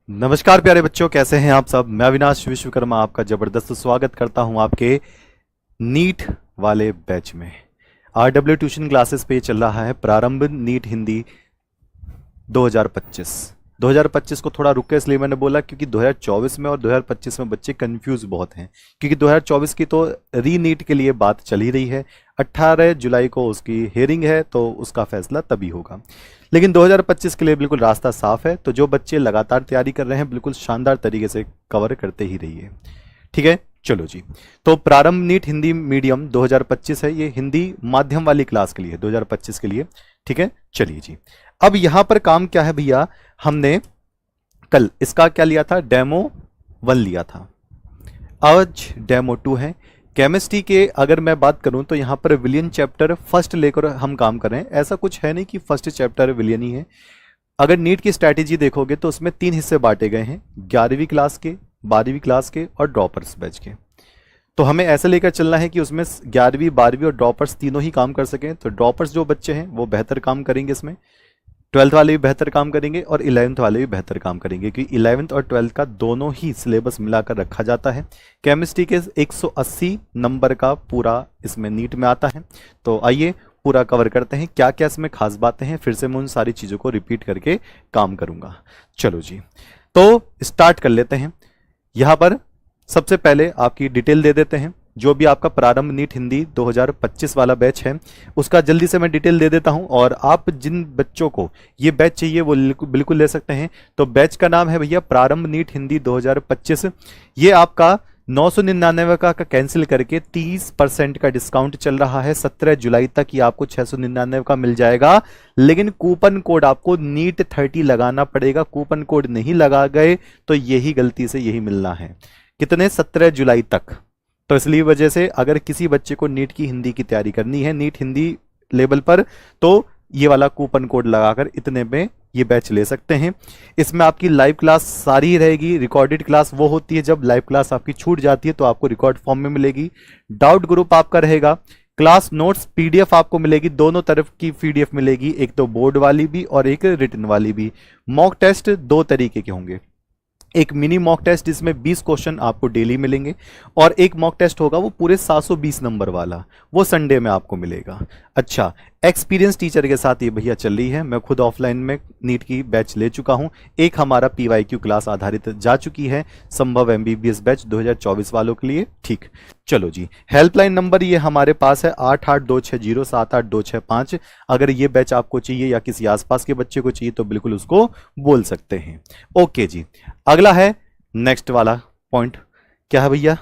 नमस्कार प्यारे बच्चों, कैसे हैं आप सब। मैं अविनाश विश्वकर्मा आपका जबरदस्त स्वागत करता हूं आपके नीट वाले बैच में। RW ट्यूशन क्लासेस पे चल रहा है प्रारंभ नीट हिंदी 2025। 2025 को थोड़ा रुक के इसलिए मैंने बोला क्योंकि 2024 में और 2025 में बच्चे कंफ्यूज बहुत हैं, क्योंकि 2024 की तो री नीट के लिए बात चल ही रही है। 18 जुलाई को उसकी हेयरिंग है, तो उसका फैसला तभी होगा। लेकिन 2025 के लिए बिल्कुल रास्ता साफ है, तो जो बच्चे लगातार तैयारी कर रहे हैं बिल्कुल शानदार तरीके से कवर करते ही रहिए। ठीक है, चलो जी। तो प्रारंभ नीट हिंदी मीडियम 2025 है, ये हिंदी माध्यम वाली क्लास के लिए 2025 के लिए। ठीक है, चलिए जी। अब यहां पर काम क्या है भैया, हमने कल इसका क्या लिया था, डेमो 1 लिया था, आज डेमो 2 है। केमिस्ट्री के अगर मैं बात करूं तो यहां पर विलियन चैप्टर फर्स्ट लेकर हम काम कर रहे हैं। ऐसा कुछ है नहीं कि फर्स्ट चैप्टर विलियन ही है। अगर नीट की स्ट्रैटेजी देखोगे तो उसमें 3 हिस्से बांटे गए हैं, 11वीं क्लास के, 12वीं क्लास के और ड्रॉपर्स बैच के। तो हमें ऐसा लेकर चलना है कि उसमें 11वीं 12वीं और ड्रॉपर्स तीनों ही काम कर सकें। तो ड्रॉपर्स जो बच्चे हैं वो बेहतर काम करेंगे इसमें, 12th वाले भी बेहतर काम करेंगे और 11th वाले भी बेहतर काम करेंगे, क्योंकि 11th और 12th का दोनों ही सिलेबस मिलाकर रखा जाता है। केमिस्ट्री के 180 नंबर का पूरा इसमें नीट में आता है। तो आइए पूरा कवर करते हैं, क्या क्या इसमें खास बातें हैं। फिर से मैं उन सारी चीज़ों को रिपीट करके काम करूंगा। चलो जी, तो स्टार्ट कर लेते हैं। यहाँ पर सबसे पहले आपकी डिटेल दे देते हैं। जो भी आपका प्रारंभ नीट हिंदी 2025 वाला बैच है उसका जल्दी से मैं डिटेल दे देता हूं, और आप जिन बच्चों को ये बैच चाहिए वो बिल्कुल ले सकते हैं। तो बैच का नाम है भैया प्रारंभ नीट हिंदी 2025। ये आपका 999 का कैंसिल करके 30% का डिस्काउंट चल रहा है। 17 जुलाई तक ये आपको 699 का मिल जाएगा। लेकिन कूपन कोड आपको नीट 30 लगाना पड़ेगा। कूपन कोड नहीं लगा गए तो यही गलती से यही मिलना है। कितने, 17 जुलाई तक। तो इसलिए वजह से अगर किसी बच्चे को नीट की हिंदी की तैयारी करनी है नीट हिंदी लेवल पर, तो ये वाला कूपन कोड लगाकर इतने में ये बैच ले सकते हैं। इसमें आपकी लाइव क्लास सारी रहेगी। रिकॉर्डेड क्लास वो होती है जब लाइव क्लास आपकी छूट जाती है तो आपको रिकॉर्ड फॉर्म में मिलेगी। डाउट ग्रुप आपका रहेगा। क्लास नोट्स पीडीएफ आपको मिलेगी, दोनों तरफ की पीडीएफ मिलेगी, एक तो बोर्ड वाली भी और एक रिटन वाली भी। मॉक टेस्ट 2 तरीके के होंगे, एक मिनी मॉक टेस्ट जिसमें 20 क्वेश्चन आपको डेली मिलेंगे, और एक मॉक टेस्ट होगा वो पूरे 720 नंबर वाला, वो संडे में आपको मिलेगा। अच्छा, एक्सपीरियंस टीचर के साथ ये भैया चल रही है। मैं खुद ऑफलाइन में नीट की बैच ले चुका हूं। एक हमारा PYQ क्लास आधारित जा चुकी है, संभव MBBS बैच 2024 वालों के लिए। ठीक, चलो जी। हेल्पलाइन नंबर ये हमारे पास है 8826078265। अगर ये बैच आपको चाहिए या किसी आसपास के बच्चे को चाहिए तो बिल्कुल उसको बोल सकते हैं। ओके जी, अगला है नेक्स्ट वाला पॉइंट। क्या है भैया,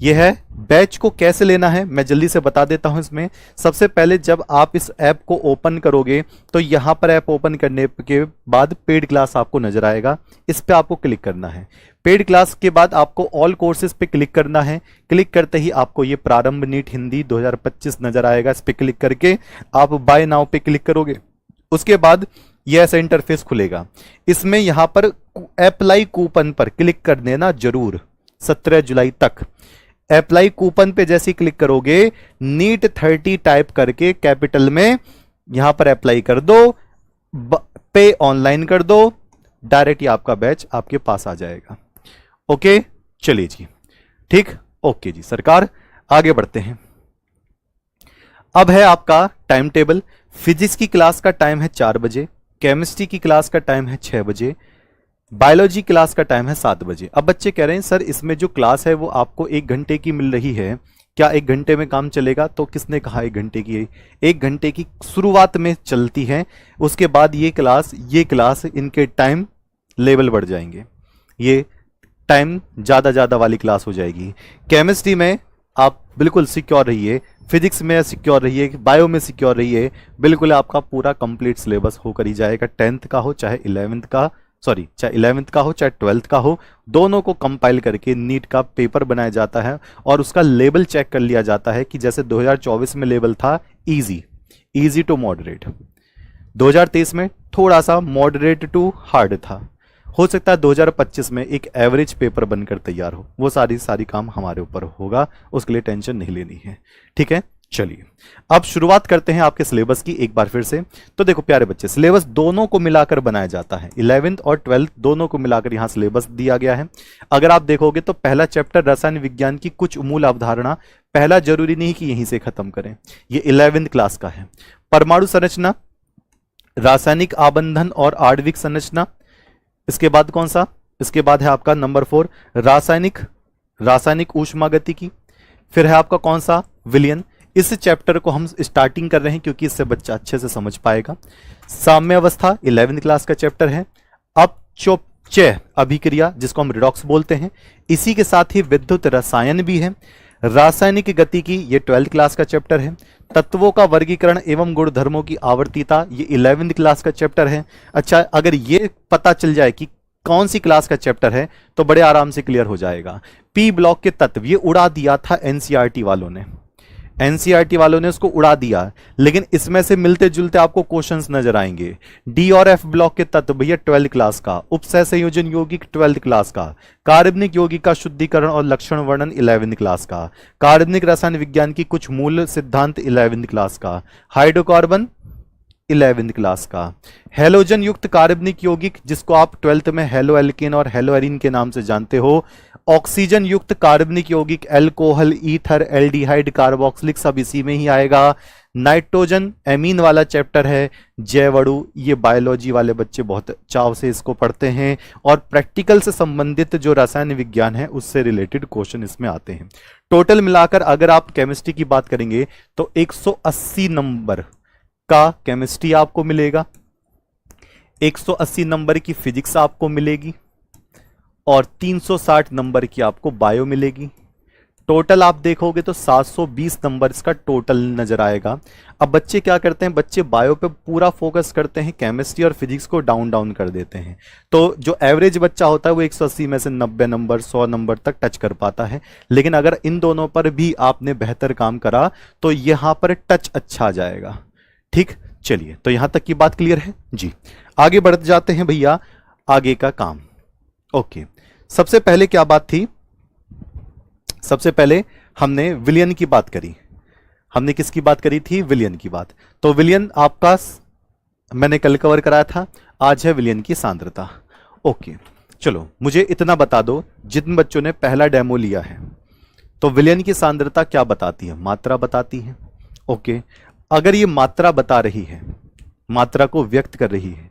ये है बैच को कैसे लेना है। मैं जल्दी से बता देता हूं। इसमें सबसे पहले जब आप इस ऐप को ओपन करोगे तो यहां पर ऐप ओपन करने के बाद पेड क्लास आपको नजर आएगा, इस पे आपको क्लिक करना है। पेड क्लास के बाद आपको ऑल कोर्सेज पे क्लिक करना है। क्लिक करते ही आपको ये प्रारंभ नीट हिंदी 2025 नजर आएगा। इस पे क्लिक करके आप बाय नाउ पे क्लिक करोगे, उसके बाद ये ऐसा इंटरफेस खुलेगा। इसमें यहां पर अप्लाई कूपन पर क्लिक कर देना जरूर। 17 जुलाई तक अप्लाई कूपन पे जैसे क्लिक करोगे, नीट 30 टाइप करके कैपिटल में यहां पर अप्लाई कर दो, पे ऑनलाइन कर दो, डायरेक्ट ही आपका बैच आपके पास आ जाएगा। ओके, चलिए जी, ठीक, ओके जी सरकार, आगे बढ़ते हैं। अब है आपका टाइम टेबल। फिजिक्स की क्लास का टाइम है 4 बजे, केमिस्ट्री की क्लास का टाइम है 6 बजे, बायोलॉजी क्लास का टाइम है 7 बजे। अब बच्चे कह रहे हैं सर इसमें जो क्लास है वो आपको 1 घंटे की मिल रही है, क्या 1 घंटे में काम चलेगा? तो किसने कहा 1 घंटे की? 1 घंटे की शुरुआत में चलती है, उसके बाद ये क्लास इनके टाइम लेवल बढ़ जाएंगे, ये टाइम ज्यादा वाली क्लास हो जाएगी। केमिस्ट्री में आप बिल्कुल सिक्योर रहिए, फिजिक्स में सिक्योर रहिए, बायो में सिक्योर रहिए, बिल्कुल आपका पूरा कंप्लीट सिलेबस होकर ही जाएगा। 10th का हो चाहे 11th का, चाहे 11th का हो चाहे 12th का हो, दोनों को कंपाइल करके नीट का पेपर बनाया जाता है और उसका लेवल चेक कर लिया जाता है कि जैसे 2024 में लेवल था इजी टू मॉडरेट, 2023 में थोड़ा सा मॉडरेट टू हार्ड था। हो सकता है 2025 में एक एवरेज पेपर बनकर तैयार हो। वो सारी काम हमारे ऊपर होगा, उसके लिए टेंशन नहीं लेनी है। ठीक है, चलिए अब शुरुआत करते हैं आपके सिलेबस की एक बार फिर से। तो देखो प्यारे बच्चे, सिलेबस दोनों को मिलाकर बनाया जाता है, 11th और 12th दोनों को मिलाकर यहां सिलेबस दिया गया है। अगर आप देखोगे तो पहला चैप्टर रसायन विज्ञान की कुछ मूल अवधारणा, पहला जरूरी नहीं कि यहीं से खत्म करें, ये 11th क्लास का है। परमाणु संरचना, रासायनिक आबंधन और आणविक संरचना, इसके बाद कौन सा, इसके बाद है आपका नंबर 4 रासायनिक ऊष्मागतिकी, फिर है आपका कौन सा, विलयन। इस चैप्टर को हम स्टार्टिंग कर रहे हैं क्योंकि इससे बच्चा अच्छे से समझ पाएगा। साम्य अवस्था 11th क्लास का चैप्टर है। अपचय अभिक्रिया जिसको हम रिडॉक्स बोलते हैं, इसी के साथ ही विद्युत रसायन भी है। रासायनिक गतिकी ये 12th क्लास का चैप्टर है। तत्वों का वर्गीकरण एवं गुणधर्मों की आवर्तीता ये 11th क्लास का चैप्टर है। अच्छा, अगर ये पता चल जाए कि कौन सी क्लास का चैप्टर है तो बड़े आराम से क्लियर हो जाएगा। पी ब्लॉक के तत्व ये उड़ा दिया था एनसीईआरटी वालों ने, एनसीईआरटी वालों ने उसको उड़ा दिया, लेकिन इसमें से मिलते जुलते आपको क्वेश्चंस नजर आएंगे। डी और एफ ब्लॉक के तत्व भैया 12th क्लास का, उपसय संयोजन यौगिक 12th क्लास का, कार्बनिक यौगिक का शुद्धिकरण और लक्षण वर्णन 11th क्लास का, कार्बनिक रसायन विज्ञान की कुछ मूल सिद्धांत 11th क्लास का, हाइड्रोकार्बन 11th क्लास का, हेलोजन युक्त कार्बनिक यौगिक जिसको आप 12th में हेलो एल्केन और हेलो एरीन के नाम से जानते हो, ऑक्सीजन युक्त कार्बनिक यौगिक एल्कोहल, ईथर, एल्डिहाइड, कार्बोक्सिलिक सब इसी में ही आएगा। नाइट्रोजन एमीन वाला चैप्टर है, जैवअणु, ये बायोलॉजी वाले बच्चे बहुत चाव से इसको पढ़ते हैं और प्रैक्टिकल से संबंधित जो रसायन विज्ञान है उससे रिलेटेड क्वेश्चन इसमें आते हैं। टोटल मिलाकर अगर आप केमिस्ट्री की बात करेंगे तो 180 नंबर का केमिस्ट्री आपको मिलेगा, 180 नंबर की फिजिक्स आपको मिलेगी और 360 नंबर की आपको बायो मिलेगी। टोटल आप देखोगे तो 720 नंबर इसका टोटल नजर आएगा। अब बच्चे क्या करते हैं, बच्चे बायो पे पूरा फोकस करते हैं, केमिस्ट्री और फिजिक्स को डाउन डाउन कर देते हैं। तो जो एवरेज बच्चा होता है वो 180 में से 90 नंबर 100 नंबर तक टच कर पाता है। लेकिन अगर इन दोनों पर भी आपने बेहतर काम करा तो यहां पर टच अच्छा आ जाएगा। ठीक, चलिए तो यहां तक की बात क्लियर है जी। आगे बढ़ जाते हैं भैया, आगे का काम। ओके, सबसे पहले क्या बात थी, सबसे पहले हमने विलयन की बात करी। हमने किसकी बात करी थी, विलयन की बात। तो विलयन आपका मैंने कल कवर कराया था, आज है विलयन की सांद्रता। ओके, चलो मुझे इतना बता दो, जिन बच्चों ने पहला डेमो लिया है तो विलयन की सांद्रता क्या बताती है, मात्रा बताती है। ओके, अगर ये मात्रा बता रही है, मात्रा को व्यक्त कर रही है,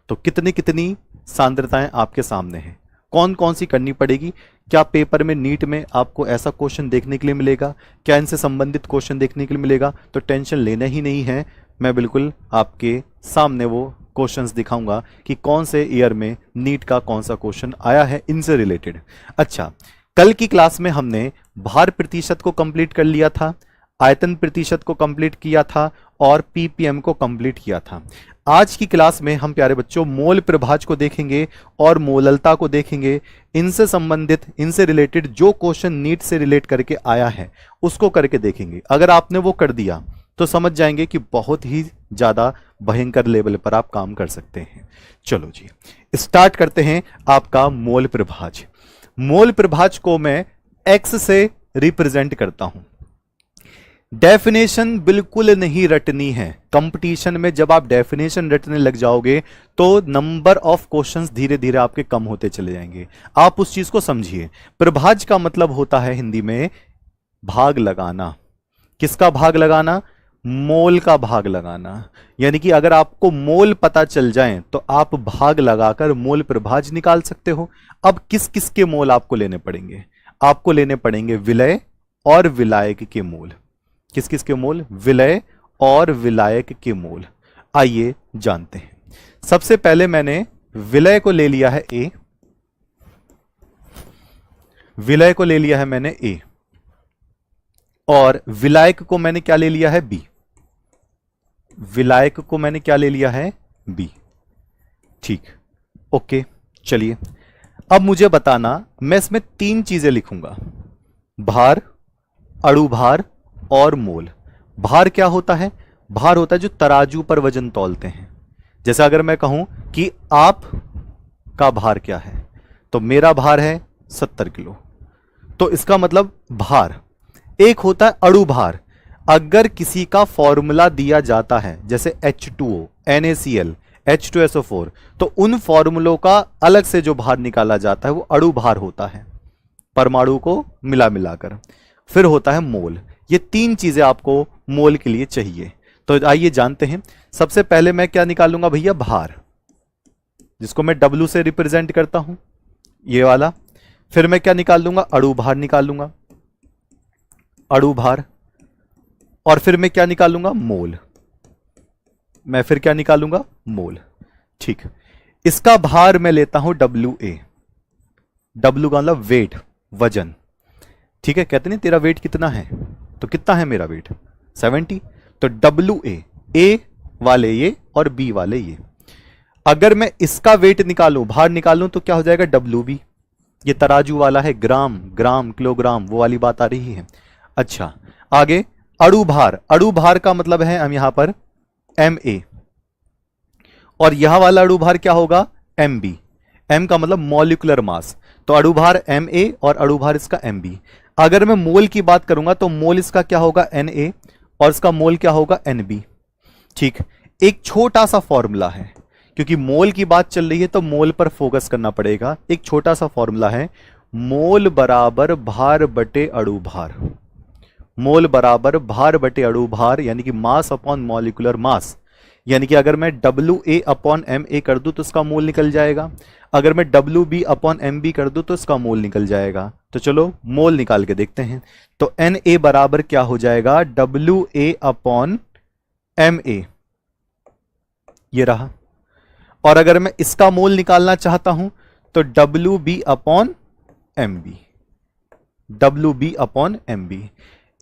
तो कितनी कितनी सांद्रताएं आपके सामने हैं, कौन कौन सी करनी पड़ेगी। क्या पेपर में नीट में आपको ऐसा क्वेश्चन देखने के लिए मिलेगा, क्या इनसे संबंधित क्वेश्चन देखने के लिए मिलेगा, तो टेंशन लेना ही नहीं है। मैं बिल्कुल आपके सामने वो क्वेश्चंस दिखाऊंगा कि कौन से ईयर में नीट का कौन सा क्वेश्चन आया है इनसे रिलेटेड। अच्छा, कल की क्लास में हमने भार प्रतिशत को कंप्लीट कर लिया था, आयतन प्रतिशत को कंप्लीट किया था और पीपीएम को कंप्लीट किया था। आज की क्लास में हम प्यारे बच्चों मोल प्रभाज को देखेंगे और मोललता को देखेंगे। इनसे संबंधित, इनसे रिलेटेड जो क्वेश्चन नीट से रिलेट करके आया है उसको करके देखेंगे। अगर आपने वो कर दिया तो समझ जाएंगे कि बहुत ही ज्यादा भयंकर लेवल पर आप काम कर सकते हैं। चलो जी, स्टार्ट करते हैं आपका मोल प्रभाज। मोल प्रभाज को मैं एक्स से रिप्रेजेंट करता हूं। डेफिनेशन बिल्कुल नहीं रटनी है। कंपटीशन में जब आप डेफिनेशन रटने लग जाओगे तो नंबर ऑफ क्वेश्चंस धीरे धीरे आपके कम होते चले जाएंगे। आप उस चीज को समझिए। प्रभाज का मतलब होता है हिंदी में भाग लगाना। किसका भाग लगाना, मोल का भाग लगाना। यानी कि अगर आपको मोल पता चल जाए तो आप भाग लगाकर मोल प्रभाज निकाल सकते हो। अब किस किस के मोल आपको लेने पड़ेंगे, आपको लेने पड़ेंगे विलय और विलायक के मोल। किस किस के मोल, विलय और विलायक के मोल। आइए जानते हैं। सबसे पहले मैंने विलय को ले लिया है ए, विलय को ले लिया है मैंने ए, और विलायक को मैंने क्या ले लिया है बी, विलायक को मैंने क्या ले लिया है बी। ठीक, ओके, चलिए अब मुझे बताना, मैं इसमें 3 चीजें लिखूंगा, भार, अणुभार और मोल। भार क्या होता है, भार होता है जो तराजू पर वजन तौलते हैं। जैसा अगर मैं कहूं कि आप का भार क्या है, तो मेरा भार है 70 किलो, तो इसका मतलब भार। एक होता है अणुभार। अगर किसी का फॉर्मूला दिया जाता है जैसे H2O, NaCl, H2SO4, तो उन फॉर्मूलों का अलग से जो भार निकाला जाता है वो अणु भार होता है, परमाणु को मिला मिलाकर। फिर होता है मोल। ये तीन चीजें आपको मोल के लिए चाहिए। तो आइए जानते हैं। सबसे पहले मैं क्या निकालूंगा भैया, भार, जिसको मैं W से रिप्रेजेंट करता हूं, ये वाला। फिर मैं क्या निकाल लूंगा, अणु भार निकाल लूंगा, अणु भार। और फिर मैं क्या निकालूंगा, मोल। मैं फिर क्या निकालूंगा, मोल। ठीक, इसका भार मैं लेता हूं WA। W का मतलब वेट, वजन। ठीक है, कहते नहीं तेरा वेट कितना है, तो कितना है मेरा वेट, 70। तो WA, A वाले ये और B वाले ये। अगर मैं इसका वेट निकालूं, भार निकालूं, तो क्या हो जाएगा, WB। ये तराजू वाला है, ग्राम, ग्राम, किलोग्राम, वो वाली बात आ रही है। अच्छा, आगे अणु भार। अणु भार का मतलब है हम यहां पर MA, और यह वाला अणु भार क्या होगा, MB। M का मतलब मॉलिक्यूलर मास, तो अणु भार MA और अणु भार इसका MB। अगर मैं मोल की बात करूंगा तो मोल इसका क्या होगा, Na, और इसका मोल क्या होगा, NB। ठीक, एक छोटा सा फॉर्मूला है, क्योंकि मोल की बात चल रही है तो मोल पर फोकस करना पड़ेगा। एक छोटा सा फॉर्मूला है, मोल बराबर भार बटे अणु भार। मोल बराबर भार बटे अणु भार, यानी कि मास अपॉन मॉलिक्यूलर मास। यानी कि अगर मैं WA अपॉन MA कर दूं तो इसका मोल निकल जाएगा, अगर मैं WB अपॉन MB कर दूं तो इसका मोल निकल जाएगा। तो चलो मोल निकाल के देखते हैं। तो Na बराबर क्या हो जाएगा, WA अपॉन MA, ये रहा। और अगर मैं इसका मोल निकालना चाहता हूं तो WB upon MB, WB upon MB।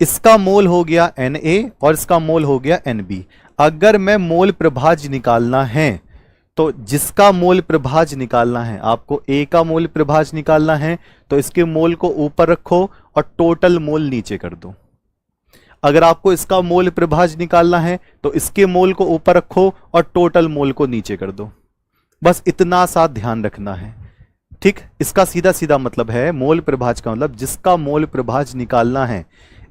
इसका मोल हो गया Na और इसका मोल हो गया NB। अगर मैं मोल प्रभाज्य निकालना है तो जिसका मोल प्रभाज्य निकालना है, आपको A का मोल प्रभाज्य निकालना है, तो इसके मोल को ऊपर रखो और टोटल मोल नीचे कर दो। अगर आपको इसका मोल प्रभाज्य निकालना है तो इसके मोल को ऊपर रखो और टोटल मोल को नीचे कर दो। बस इतना सा ध्यान रखना है। ठीक, इसका सीधा सीधा मतलब है, मोल प्रभाज्य का मतलब जिसका मोल प्रभाज्य निकालना है,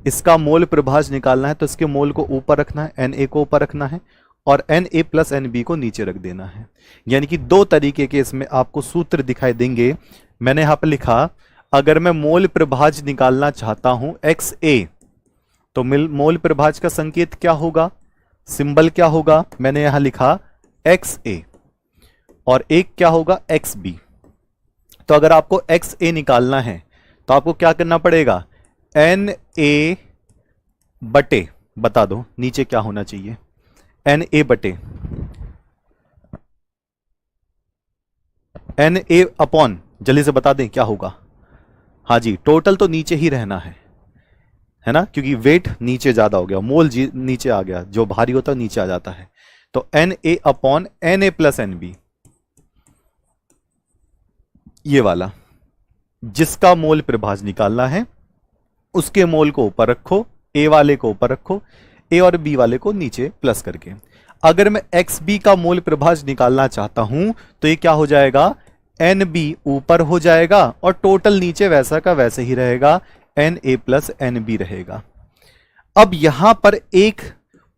इसका मोल प्रभाज्य निकालना है तो इसके मोल को ऊपर रखना है, Na को ऊपर रखना है और Na प्लस NB को नीचे रख देना है। यानी कि दो तरीके के इसमें आपको सूत्र दिखाई देंगे। मैंने यहां पर लिखा, अगर मैं मोल प्रभाज्य निकालना चाहता हूं XA, तो मोल प्रभाज्य का संकेत क्या होगा, सिंबल क्या होगा, मैंने यहां लिखा XA, और एक क्या होगा, XB। तो अगर आपको XA निकालना है तो आपको क्या करना पड़ेगा, Na बटे, बता दो नीचे क्या होना चाहिए, Na बटे Na अपॉन, जल्दी से बता दें क्या होगा। हाँ जी, टोटल तो नीचे ही रहना है ना, क्योंकि वेट नीचे ज्यादा हो गया, मोल नीचे आ गया, जो भारी होता है नीचे आ जाता है। तो Na upon Na plus NB, ये वाला, जिसका मोल प्रभाज्य निकालना है उसके मोल को ऊपर रखो, A वाले को ऊपर रखो, A और B वाले को नीचे प्लस करके। अगर मैं XB का मोल प्रभाज्य निकालना चाहता हूं तो ये क्या हो जाएगा, NB ऊपर हो जाएगा और टोटल नीचे वैसा का वैसे ही रहेगा, Na प्लस NB रहेगा। अब यहां पर एक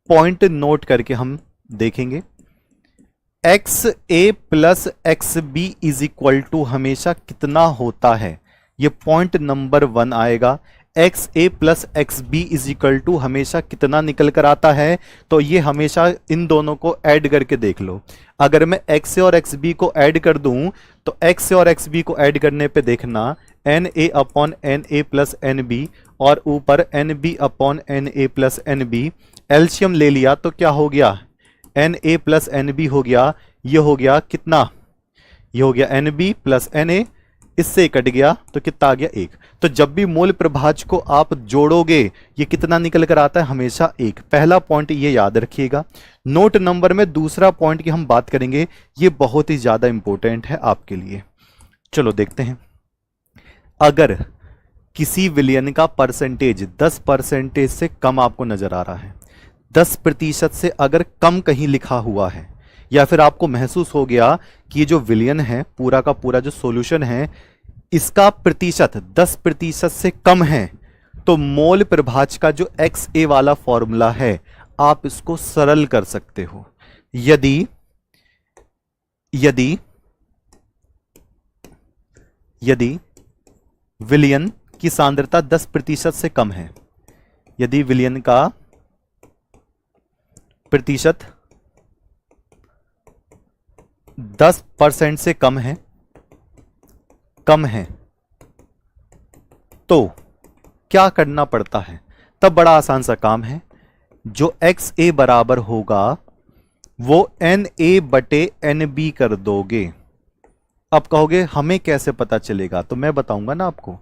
पॉइंट नोट करके हम देखेंगे, XA plus XB is equal to हमेशा कितना होता है, ये पॉइंट नंबर 1 आएगा। XA plus XB is equal to हमेशा कितना निकल कर आता है, तो ये हमेशा इन दोनों को ऐड करके देख लो। अगर मैं XA और XB को ऐड कर दूं तो XA और XB को ऐड करने पे देखना Na upon Na plus NB और ऊपर NB upon Na plus NB, LCM ले लिया तो क्या हो गया, Na प्लस NB हो गया। ये हो गया कितना, ये हो गया NB प्लस Na, इससे कट गया तो कितना आ गया, 1। तो जब भी मोल प्रभाज्य को आप जोड़ोगे ये कितना निकल कर आता है, हमेशा 1। पहला पॉइंट ये याद रखिएगा। नोट नंबर में दूसरा पॉइंट की हम बात करेंगे, ये बहुत ही ज्यादा इंपॉर्टेंट है आपके लिए। चलो देखते हैं, अगर किसी विलयन का परसेंटेज 10% से कम आपको नजर आ रहा है, 10% से अगर कम कहीं लिखा हुआ है, या फिर आपको महसूस हो गया कि ये जो विलयन है, पूरा का पूरा जो सॉल्यूशन है, इसका प्रतिशत 10% से कम है, तो मोल प्रभाज का जो एक्स ए वाला फॉर्मूला है आप इसको सरल कर सकते हो। यदि यदि यदि विलयन की सांद्रता 10% से कम है, यदि विलयन का प्रतिशत 10% से कम है तो क्या करना पड़ता है? तब बड़ा आसान सा काम है, जो एक्स ए बराबर होगा वो एन ए बटे एन बी कर दोगे। अब कहोगे हमें कैसे पता चलेगा? तो मैं बताऊंगा ना आपको।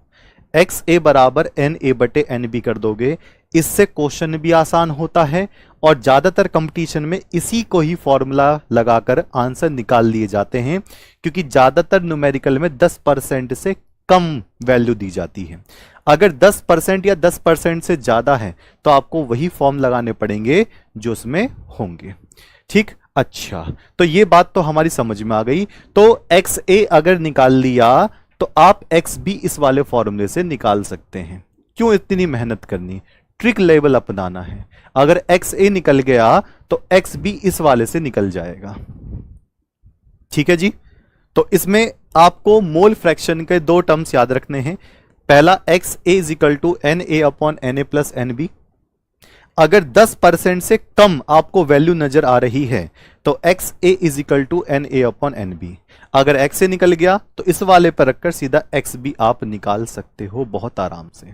एक्स ए बराबर एन ए बटे एन बी कर दोगे, इससे क्वेश्चन भी आसान होता है और ज्यादातर कंपटीशन में इसी को ही फॉर्मूला लगाकर आंसर निकाल लिए जाते हैं, क्योंकि ज्यादातर न्यूमेरिकल में 10% से कम वैल्यू दी जाती है। अगर 10% या 10% से ज्यादा है तो आपको वही फॉर्म लगाने पड़ेंगे जो उसमें होंगे। ठीक, अच्छा, तो ये बात तो हमारी समझ में आ गई। तो एक्स ए अगर निकाल लिया तो आप एक्स बी इस वाले फॉर्मूले से निकाल सकते हैं। क्यों इतनी मेहनत करनी? ट्रिक लेवल अपनाना है। अगर एक्स ए निकल गया तो एक्स बी इस वाले से निकल जाएगा। ठीक है जी। तो इसमें आपको मोल फ्रैक्शन के दो टर्म्स याद रखने हैं। पहला x a is equal to n a upon n a plus n b. अगर 10% से कम आपको वैल्यू नजर आ रही है तो x a is equal to n a upon n b. अगर एक्स ए निकल गया तो इस वाले पर रखकर सीधा एक्स बी आप निकाल सकते हो बहुत आराम से।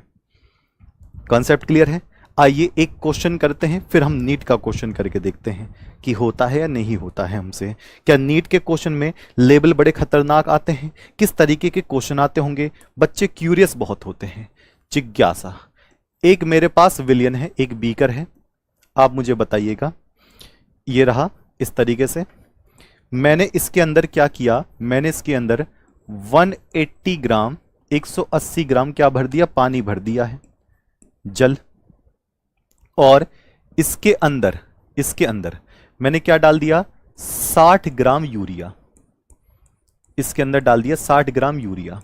कॉन्सेप्ट क्लियर है? आइए एक क्वेश्चन करते हैं, फिर हम नीट का क्वेश्चन करके देखते हैं कि होता है या नहीं होता है हमसे। क्या नीट के क्वेश्चन में लेबल बड़े खतरनाक आते हैं? किस तरीके के क्वेश्चन आते होंगे? बच्चे क्यूरियस बहुत होते हैं, जिज्ञासा। एक मेरे पास विलियन है, एक बीकर है, आप मुझे बताइएगा। ये रहा इस तरीके से। मैंने इसके अंदर क्या किया? मैंने इसके अंदर 180 ग्राम 180 ग्राम क्या भर दिया? पानी भर दिया है, जल। और इसके अंदर मैंने क्या डाल दिया? 60 ग्राम यूरिया। इसके अंदर डाल दिया 60 ग्राम यूरिया।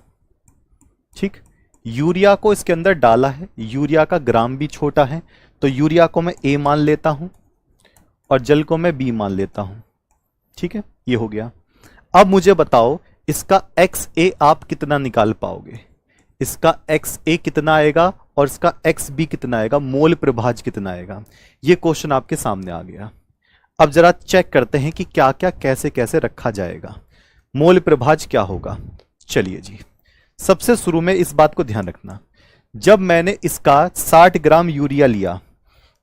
ठीक, यूरिया को इसके अंदर डाला है, यूरिया का ग्राम भी छोटा है, तो यूरिया को मैं ए मान लेता हूं और जल को मैं बी मान लेता हूं। ठीक है, ये हो गया। अब मुझे बताओ इसका एक्स ए आप कितना निकाल पाओगे? इसका एक्स ए कितना आएगा और इसका एक्स बी कितना आएगा? मोल प्रभाज कितना आएगा? ये क्वेश्चन आपके सामने आ गया। अब जरा चेक करते हैं कि क्या क्या कैसे कैसे रखा जाएगा। मोल प्रभाज क्या होगा? चलिए जी, सबसे शुरू में इस बात को ध्यान रखना, जब मैंने इसका 60 ग्राम यूरिया लिया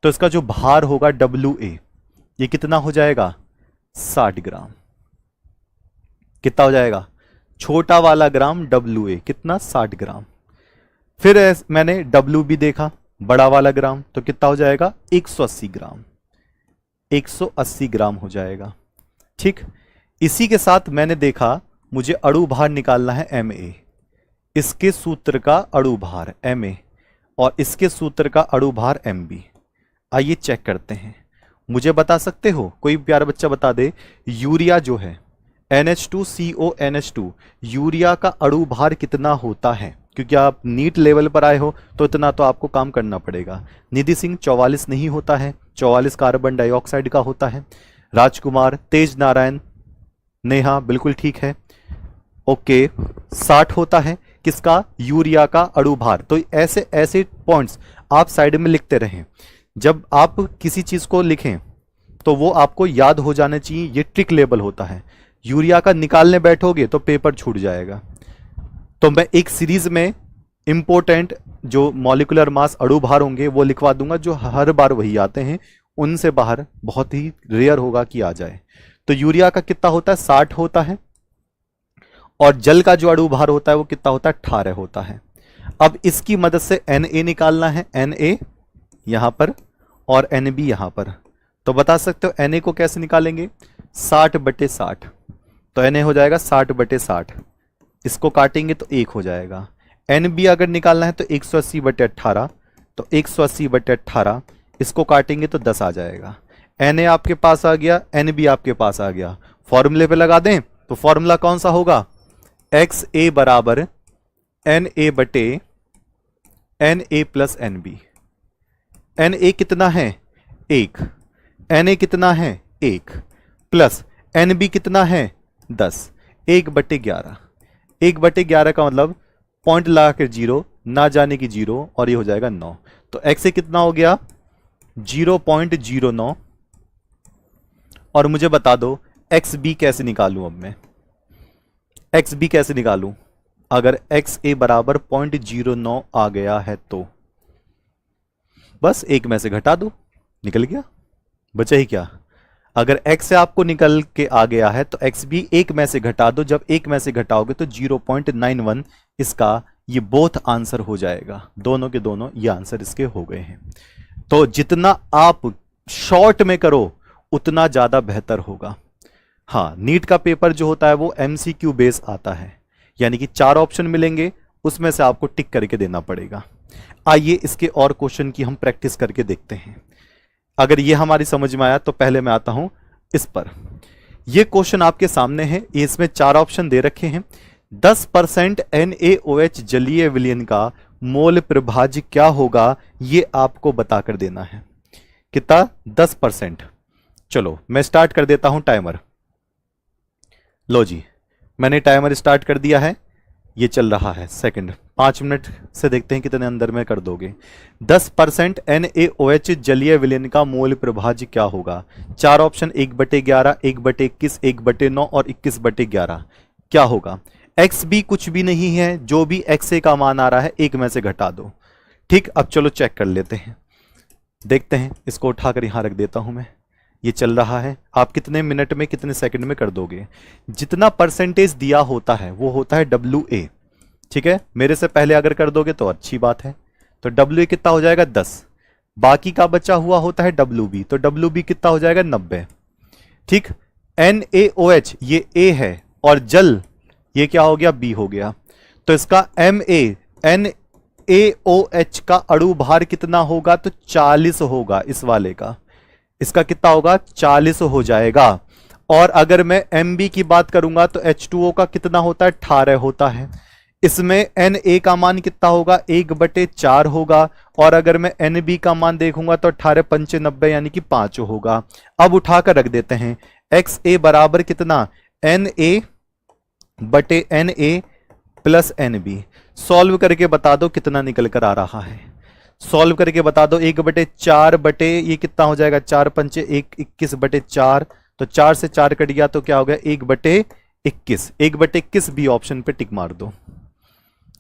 तो इसका जो भार होगा WA, ये कितना हो जाएगा? 60 ग्राम। कितना हो जाएगा? छोटा वाला ग्राम WA कितना? 60 ग्राम। फिर मैंने WB देखा, बड़ा वाला ग्राम, तो कितना हो जाएगा? 180 ग्राम। 180 ग्राम हो जाएगा। ठीक, इसी के साथ मैंने देखा मुझे अणु भार निकालना है MA। इसके सूत्र का अणु भार MA और इसके सूत्र का अणु भार MB। आइए चेक करते हैं। मुझे बता सकते हो, कोई प्यारा बच्चा बता दे, यूरिया जो है NH2CO NH2, यूरिया का अणु भार कितना होता है? क्योंकि आप नीट लेवल पर आए हो तो इतना तो आपको काम करना पड़ेगा। निधि सिंह 44 नहीं होता है, 44 कार्बन डाइऑक्साइड का होता है। राजकुमार, तेज नारायण, नेहा बिल्कुल ठीक है। ओके, 60 होता है किसका? यूरिया का अणु भार। तो ऐसे ऐसे पॉइंट्स आप साइड में लिखते रहें। जब आप किसी चीज को लिखें तो वो आपको याद हो जाना चाहिए। ये ट्रिक लेवल होता है। यूरिया का निकालने बैठोगे तो पेपर छूट जाएगा। तो मैं एक सीरीज में इंपॉर्टेंट जो मॉलिक्यूलर मास अणु भार होंगे वो लिखवा दूंगा, जो हर बार वही आते हैं, उनसे बाहर बहुत ही रेयर होगा कि आ जाए। तो यूरिया का कितना होता है? 60 होता है। और जल का जो अणु भार होता है वो कितना होता है? 18 होता है। अब इसकी मदद से Na निकालना है, Na यहां पर और Nb यहां पर। तो बता सकते हो Na को कैसे निकालेंगे? 60/60। तो Na हो जाएगा 60/60। इसको काटेंगे तो 1 हो जाएगा। Nb अगर निकालना है तो 180/18, तो 180/18। इसको काटेंगे तो 10 आ जाएगा। Na आपके पास आ गया, Nb आपके पास आ गया। फॉर्मूले पे लगा दें तो फॉर्मूला कौन सा होगा? XA बराबर NA बटे n a plus n b. N a कितना है 1, एन ए कितना है 1 प्लस एन बी कितना है 10, 1/11। 1/11 का मतलब पॉइंट लगा कर 0, ना जाने की 0, और ये हो जाएगा 9। तो एक्स ए कितना हो गया 0.09। और मुझे बता दो एक्स बी कैसे निकालूं। अब मैं एक्स बी कैसे निकालूं? अगर एक्स ए बराबर 0.09 आ गया है तो बस एक में से घटा दो, निकल गया, बचा ही क्या। अगर x से आपको निकल के आ गया है तो x भी एक में से घटा दो। जब एक में से घटाओगे तो 0.91 इसका ये बोथ आंसर हो जाएगा। दोनों के दोनों ये आंसर इसके हो गए हैं। तो जितना आप शॉर्ट में करो उतना ज्यादा बेहतर होगा। हाँ, नीट का पेपर जो होता है वो MCQ बेस आता है, यानी कि 4 ऑप्शन मिलेंगे, उसमें से आपको टिक करके देना पड़ेगा। आइए इसके और क्वेश्चन की हम प्रैक्टिस करके देखते हैं। अगर ये हमारी समझ में आया तो पहले मैं आता हूं इस पर। ये क्वेश्चन आपके सामने है, इसमें 4 ऑप्शन दे रखे हैं। 10% NaOH जलीय विलयन का मोल प्रभाज्य क्या होगा, ये आपको बताकर देना है। कितना? 10%। चलो मैं स्टार्ट कर देता हूं टाइमर। लो जी, मैंने टाइमर स्टार्ट कर दिया है, ये चल रहा है सेकंड। 5 मिनट से देखते हैं कितने अंदर में कर दोगे। 10% NaOH जलीय विलयन का मोल प्रभाज्य क्या होगा? 4 ऑप्शन 1/11, 1/21, 1/9 और 21/11। क्या होगा? एक्स बी कुछ भी नहीं है, जो भी एक्स ए का मान आ रहा है एक में से घटा दो। ठीक, अब चलो चेक कर लेते हैं, देखते हैं। इसको उठाकर यहां रख देता हूं मैं। ये चल रहा है, आप कितने मिनट में कितने सेकंड में कर दोगे? जितना परसेंटेज दिया होता है वो होता है WA। ठीक है, मेरे से पहले अगर कर दोगे तो अच्छी बात है। तो WA कितना हो जाएगा 10, बाकी का बचा हुआ होता है WB, तो WB कितना हो जाएगा 90। ठीक, NaOH ये A है और जल ये क्या हो गया B हो गया। तो इसका NaOH का अणु भार कितना होगा? तो 40 होगा इस वाले का। इसका कितना होगा? 40 हो जाएगा। और अगर मैं MB की बात करूंगा तो H2O का कितना होता है? 18 होता है। इसमें Na का मान कितना होगा? 1/4 होगा। और अगर मैं NB का मान देखूंगा तो 18 5 90 यानी कि 5 होगा। अब उठाकर रख देते हैं। XA बराबर कितना? Na/Na plus NB। सॉल्व करके बता दो कितना निकल कर आ रहा है। सॉल्व करके बता दो। 1/4 बटे ये कितना हो जाएगा? 4 पंचे 1, 21/4। तो 4 से 4 कट गया तो क्या हो गया? 1/21। 1/21 बी ऑप्शन पे टिक मार दो।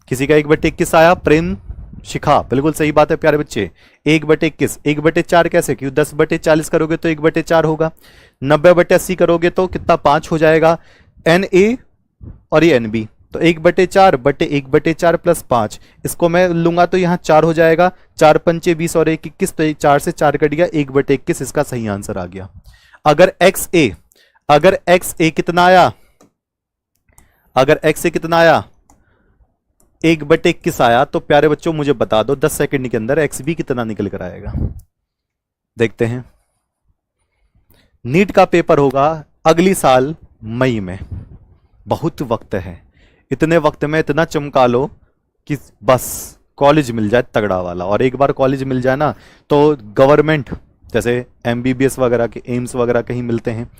किसी का 1/21 आया? प्रेम शिखा, बिल्कुल सही बात है प्यारे बच्चे। 1/21। 1/4 कैसे? क्यों 10/40 करोगे तो 1/4 होगा। 90/80 करोगे तो कितना? 5 हो जाएगा। Na और ये NB, तो 1/4 बटे 1/4 प्लस 5, इसको मैं लूंगा तो यहां 4 हो जाएगा। 4 पंचे 20 और 1 21, तो 4 से 4 कट गया। 1/21 इसका सही आंसर आ गया। अगर XA कितना आया? अगर XA कितना आया? 1/21 आया। तो प्यारे बच्चों मुझे बता दो 10 सेकंड के अंदर XB कितना निकल कर आएगा। देखते हैं। नीट का पेपर होगा अगली साल मई में, बहुत वक्त है। इतने वक्त में इतना चमका लो कि बस कॉलेज मिल जाए तगड़ा वाला। और एक बार कॉलेज मिल जाए ना तो गवर्नमेंट, जैसे MBBS वगैरह के एम्स वगैरह कहीं मिलते हैं,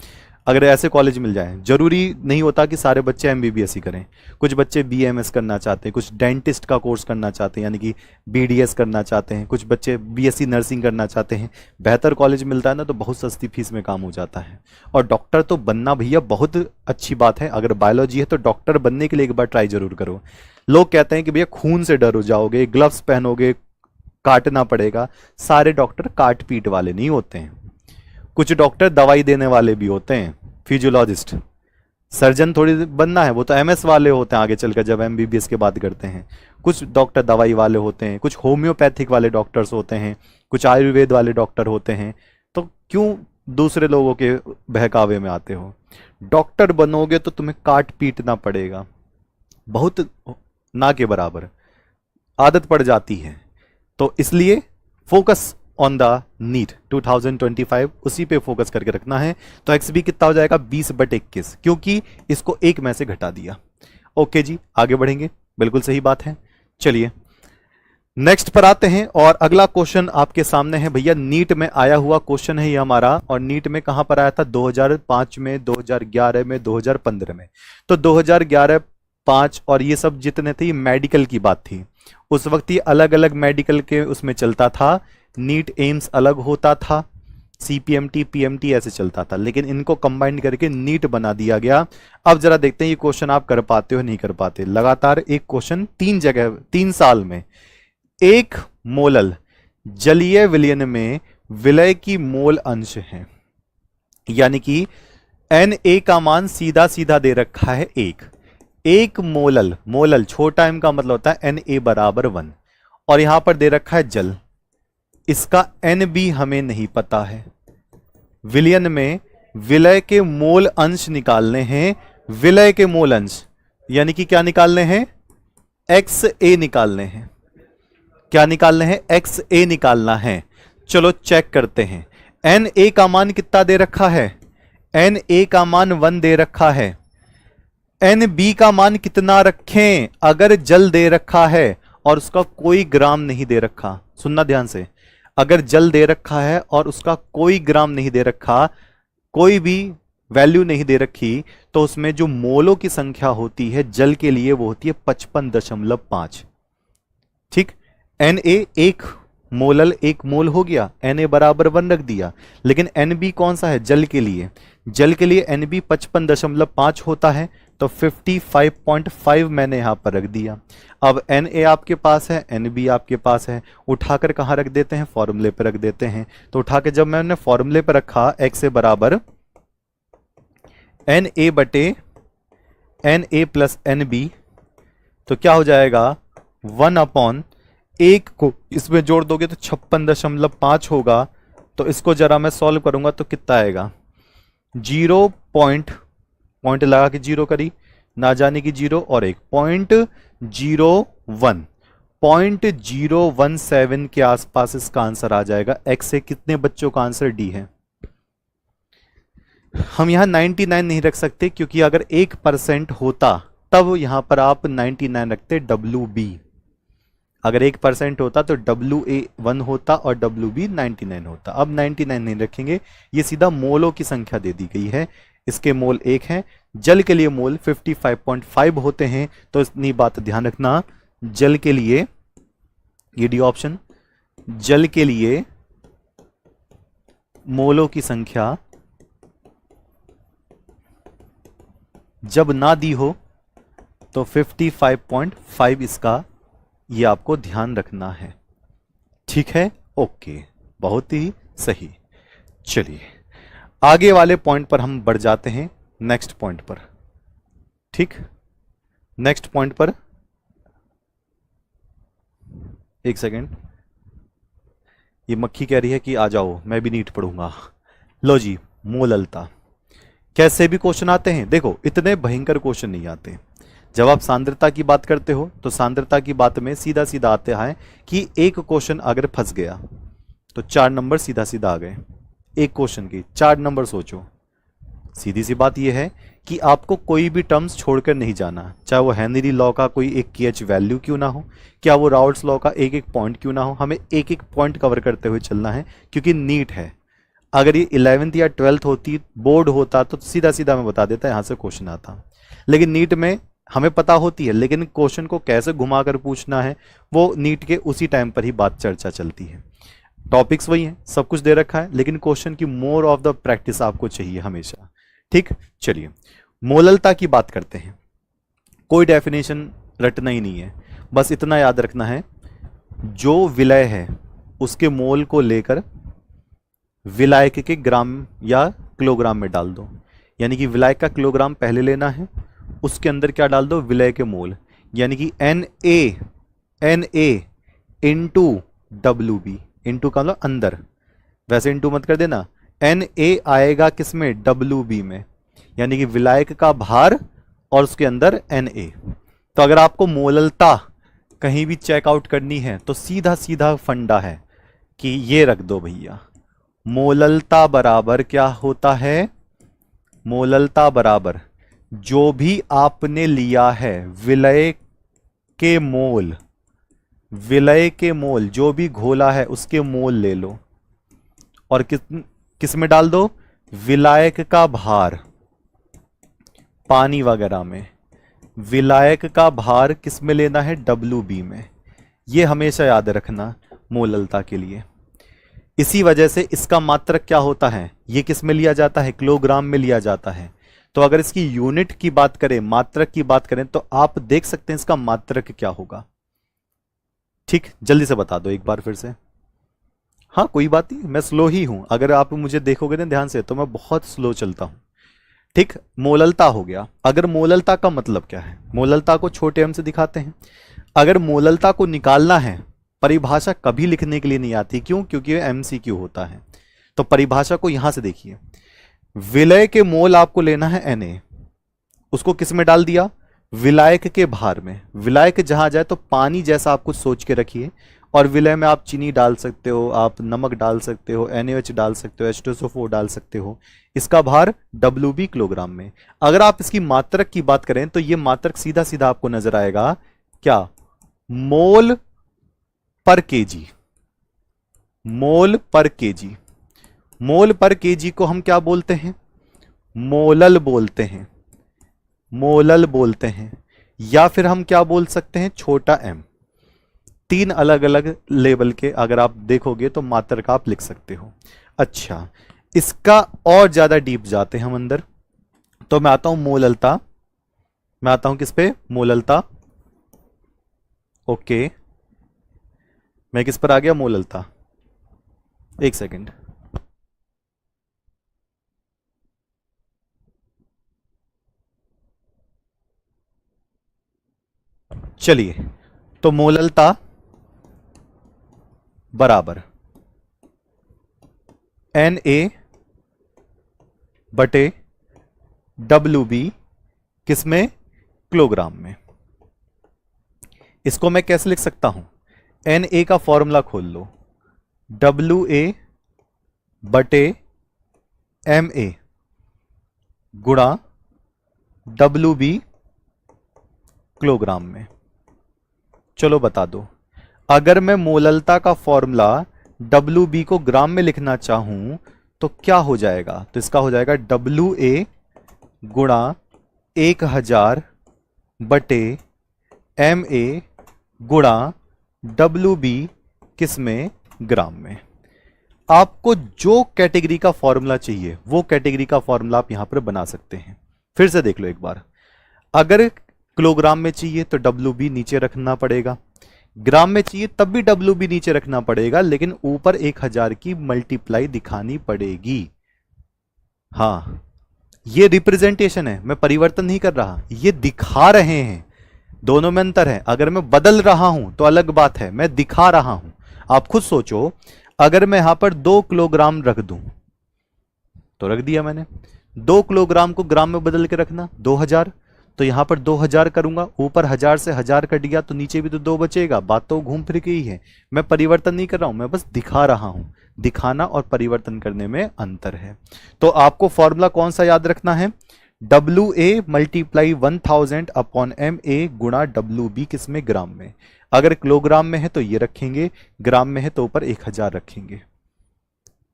अगर ऐसे कॉलेज मिल जाए। जरूरी नहीं होता कि सारे बच्चे MBBS ही करें, कुछ बच्चे BMS करना चाहते हैं, कुछ डेंटिस्ट का कोर्स करना चाहते हैं यानी कि BDS करना चाहते हैं, कुछ बच्चे BSc नर्सिंग करना चाहते हैं। बेहतर कॉलेज मिलता है ना तो बहुत सस्ती फीस में काम हो जाता है। और डॉक्टर तो बनना भैया बहुत अच्छी बात है। अगर बायोलॉजी है तो डॉक्टर बनने के लिए एक बार ट्राई जरूर करो। लोग कहते हैं कि भैया खून से डर हो जाओगे, ग्लव्स पहनोगे, काटना पड़ेगा। सारे डॉक्टर काट पीट वाले नहीं होते हैं, कुछ डॉक्टर दवाई देने वाले भी होते हैं। फिजियोलॉजिस्ट, सर्जन थोड़ी बनना है, वो तो MS वाले होते हैं आगे चलकर जब MBBS की बात करते हैं। कुछ डॉक्टर दवाई वाले होते हैं, कुछ होम्योपैथिक वाले डॉक्टर्स होते हैं, कुछ आयुर्वेद वाले डॉक्टर होते हैं। तो क्यों दूसरे लोगों के बहकावे में आते हो? डॉक्टर बनोगे तो तुम्हें काट पीटना पड़ेगा, बहुत ना के बराबर आदत पड़ जाती है। तो इसलिए फोकस ऑन द नीट 2025, उसी पे फोकस करके रखना है। तो XB कितना हो जाएगा? 20/21, क्योंकि इसको एक में से घटा दिया। ओके जी, आगे बढ़ेंगे, बिल्कुल सही बात है। चलिए नेक्स्ट पर आते हैं और अगला क्वेश्चन आपके सामने है भैया, नीट में आया हुआ क्वेश्चन है ये हमारा। और नीट में कहां पर आया था? 2005 में, 2011 में, 2015 में। तो 2011, 5 और ये सब जितने थे, ये मेडिकल की बात थी। उस वक्त ये अलग अलग मेडिकल के उसमें चलता था। नीट एम्स अलग होता था, सीपीएमटी पीएमटी ऐसे चलता था, लेकिन इनको कंबाइन करके नीट बना दिया गया। अब जरा देखते हैं ये क्वेश्चन आप कर पाते हो नहीं कर पाते। लगातार एक क्वेश्चन 3 जगह 3 साल में। एक मोलल जलीय विलयन में विलय की मोल अंश है, यानी कि Na का मान सीधा सीधा दे रखा है एक मोलल, मोलल छोटा m का मतलब होता है Na बराबर 1, और यहां पर दे रखा है जल, इसका Nb हमें नहीं पता है। विलयन में विलय के मोल अंश निकालने हैं, विलय के मोल अंश यानी कि क्या निकालने हैं? XA निकालने हैं। क्या निकालने हैं? XA निकालना है। चलो चेक करते हैं। Na का मान कितना दे रखा है? Na का मान 1 दे रखा है। Nb का मान कितना रखें? अगर जल दे रखा है और उसका कोई ग्राम नहीं दे रखा, सुनना ध्यान से, अगर जल दे रखा है और उसका कोई ग्राम नहीं दे रखा, कोई भी वैल्यू नहीं दे रखी, तो उसमें जो मोलों की संख्या होती है जल के लिए वो होती है 55.5। ठीक, Na एक मोलल, एक मोल हो गया, Na बराबर 1 रख दिया। लेकिन Nb कौन सा है? जल के लिए, जल के लिए Nb 55.5 होता है, तो 55.5 मैंने यहां पर रख दिया। अब Na आपके पास है, Nb आपके पास है, उठाकर कहां रख देते हैं? फॉर्मूले पे रख देते हैं। तो उठा के जब मैंने फॉर्मूले पे रखा XA बराबर Na बटे Na प्लस Nb, तो क्या हो जाएगा? 1/1 को इसमें जोड़ दोगे तो 56.5 होगा। तो इसको जरा मैं सॉल्व करूंगा तो कितना आएगा? 0 पॉइंट लगा के 0 करी, ना जाने की 0 और 1 0.17 के आसपास इसका आंसर आ जाएगा। एक्स से कितने बच्चों का आंसर डी है। हम यहां 99 नहीं रख सकते, क्योंकि अगर 1% होता तब यहां पर आप 99 रखते WB। अगर 1% होता तो WA 1 होता और WB 99 होता। अब 99 नहीं रखेंगे, ये सीधा मोलों की संख्या दे दी गई है। इसके मोल 1 हैं, जल के लिए मोल 55.5 होते हैं। तो इतनी बात ध्यान रखना, जल के लिए, ये डी ऑप्शन, जल के लिए मोलों की संख्या जब ना दी हो तो 55.5 इसका, ये आपको ध्यान रखना है। ठीक है, ओके, बहुत ही सही। चलिए आगे वाले पॉइंट पर हम बढ़ जाते हैं, नेक्स्ट पॉइंट पर। ठीक, नेक्स्ट पॉइंट पर, एक सेकेंड, ये मक्खी कह रही है कि आ जाओ मैं भी नीट पढ़ूंगा। लो जी, मोललता। कैसे भी क्वेश्चन आते हैं, देखो इतने भयंकर क्वेश्चन नहीं आते। जब आप सांद्रता की बात करते हो तो सांद्रता की बात में सीधा सीधा आते हैं कि एक क्वेश्चन अगर फंस गया तो 4 नंबर सीधा सीधा आ गए। एक क्वेश्चन की 4 नंबर सोचो। सीधी सी बात यह है कि आपको कोई भी टर्म्स छोड़कर नहीं जाना, चाहे वो हेनरी लॉ का कोई एक KH वैल्यू क्यों ना हो, क्या वो राउट्स लॉ का एक एक पॉइंट क्यों ना हो, हमें एक एक पॉइंट कवर करते हुए चलना है। क्योंकि नीट है, अगर ये 11th या 12th होती, बोर्ड होता, तो सीधा सीधा मैं बता देता यहां से क्वेश्चन आता। लेकिन नीट में हमें पता होती है, लेकिन क्वेश्चन को कैसे घुमाकर पूछना है वो नीट के उसी टाइम पर ही बात चर्चा चलती है। टॉपिक्स वही हैं, सब कुछ दे रखा है, लेकिन क्वेश्चन की मोर ऑफ द प्रैक्टिस आपको चाहिए हमेशा। ठीक, चलिए मोललता की बात करते हैं। कोई डेफिनेशन रटना ही नहीं है, बस इतना याद रखना है, जो विलय है उसके मोल को लेकर विलायक के ग्राम या किलोग्राम में डाल दो। यानी कि विलायक का किलोग्राम पहले लेना है, उसके अंदर क्या डाल दो? विलय के मोल, यानी कि Na इंटू WB, इंटू का मतलब अंदर, वैसे इंटू मत कर देना। Na आएगा किसमें? WB में, यानी कि विलायक का भार और उसके अंदर Na। तो अगर आपको मोललता कहीं भी चेकआउट करनी है तो सीधा सीधा फंडा है कि ये रख दो भैया, मोललता बराबर क्या होता है? मोललता बराबर जो भी आपने लिया है विलय के मोल, विलय के मोल, जो भी घोला है उसके मोल ले लो और किस में डाल दो, विलायक का भार पानी वगैरह में, विलायक का भार किस में लेना है, WB में। ये हमेशा याद रखना मोललता के लिए। इसी वजह से इसका मात्रक क्या होता है, ये किस में लिया जाता है, किलोग्राम में लिया जाता है। तो अगर इसकी यूनिट की बात करें, मात्रक की बात करें, तो आप देख सकते हैं इसका मात्रक क्या होगा। ठीक, जल्दी से बता दो एक बार फिर से। हाँ कोई बात नहीं, मैं स्लो ही हूं, अगर आप मुझे देखोगे ना ध्यान से तो मैं बहुत स्लो चलता हूं। ठीक, मोललता हो गया। अगर मोललता का मतलब क्या है, मोललता को छोटे m से दिखाते हैं। अगर मोललता को निकालना है, परिभाषा कभी लिखने के लिए नहीं आती, क्यों, क्योंकि ये MCQ होता है। तो परिभाषा को यहां से देखिए, विलय के मोल आपको लेना है Na, उसको किस में डाल दिया, विलायक के भार में। विलायक जहां जाए तो पानी जैसा आप कुछ सोच के रखिए, और विलय में आप चीनी डाल सकते हो, आप नमक डाल सकते हो, NaOH डाल सकते हो, H2SO4 डाल सकते हो। इसका भार WB किलोग्राम में। अगर आप इसकी मात्रक की बात करें तो ये मात्रक सीधा सीधा आपको नजर आएगा क्या, मोल पर केजी। मोल पर केजी, मोल पर केजी को हम क्या बोलते हैं, मोलल बोलते हैं, मोलल बोलते हैं, या फिर हम क्या बोल सकते हैं, छोटा m। तीन अलग अलग लेवल के अगर आप देखोगे तो मात्रक आप लिख सकते हो। अच्छा, इसका और ज्यादा डीप जाते हैं हम अंदर, तो मैं आता हूं मोललता, मैं आता हूं किस पे, मोललता। ओके, मैं किस पर आ गया, मोललता। एक सेकंड, चलिए। तो मोललता बराबर Na बटे WB किसमें, किलोग्राम में। इसको मैं कैसे लिख सकता हूं, Na का फॉर्मूला खोल लो, WA बटे MA गुणा WB किलोग्राम में। चलो बता दो, अगर मैं मोललता का फॉर्मूला WB को ग्राम में लिखना चाहूं तो क्या हो जाएगा, तो इसका हो जाएगा WA गुणा 1000 बटे MA गुणा WB किसमें, ग्राम में। आपको जो कैटेगरी का फॉर्मूला चाहिए वो कैटेगरी का फॉर्मूला आप यहां पर बना सकते हैं। फिर से देख लो एक बार, अगर किलोग्राम में चाहिए तो WB नीचे रखना पड़ेगा, ग्राम में चाहिए तब भी WB नीचे रखना पड़ेगा, लेकिन ऊपर 1000 की मल्टीप्लाई दिखानी पड़ेगी। हाँ, ये रिप्रेजेंटेशन है, मैं परिवर्तन नहीं कर रहा, ये दिखा रहे हैं, दोनों में अंतर है। अगर मैं बदल रहा हूं तो अलग बात है, मैं दिखा रहा हूं। आप खुद सोचो, अगर मैं यहां पर 2 किलोग्राम रख दूं, तो रख दिया मैंने, 2 किलोग्राम को ग्राम में बदल के रखना 2000, तो यहां पर 2000 करूंगा, ऊपर 1000 से 1000 कट गया तो नीचे भी तो 2 बचेगा। बात तो घूम फिर के ही है, मैं परिवर्तन नहीं कर रहा हूं, मैं बस दिखा रहा हूं। दिखाना और परिवर्तन करने में अंतर है। तो आपको फॉर्मूला कौन सा याद रखना है, WA मल्टीप्लाई 1000 अपॉन MA गुणा WB किसमें, ग्राम में। अगर किलोग्राम में है तो ये रखेंगे, ग्राम में है तो ऊपर 1000 रखेंगे।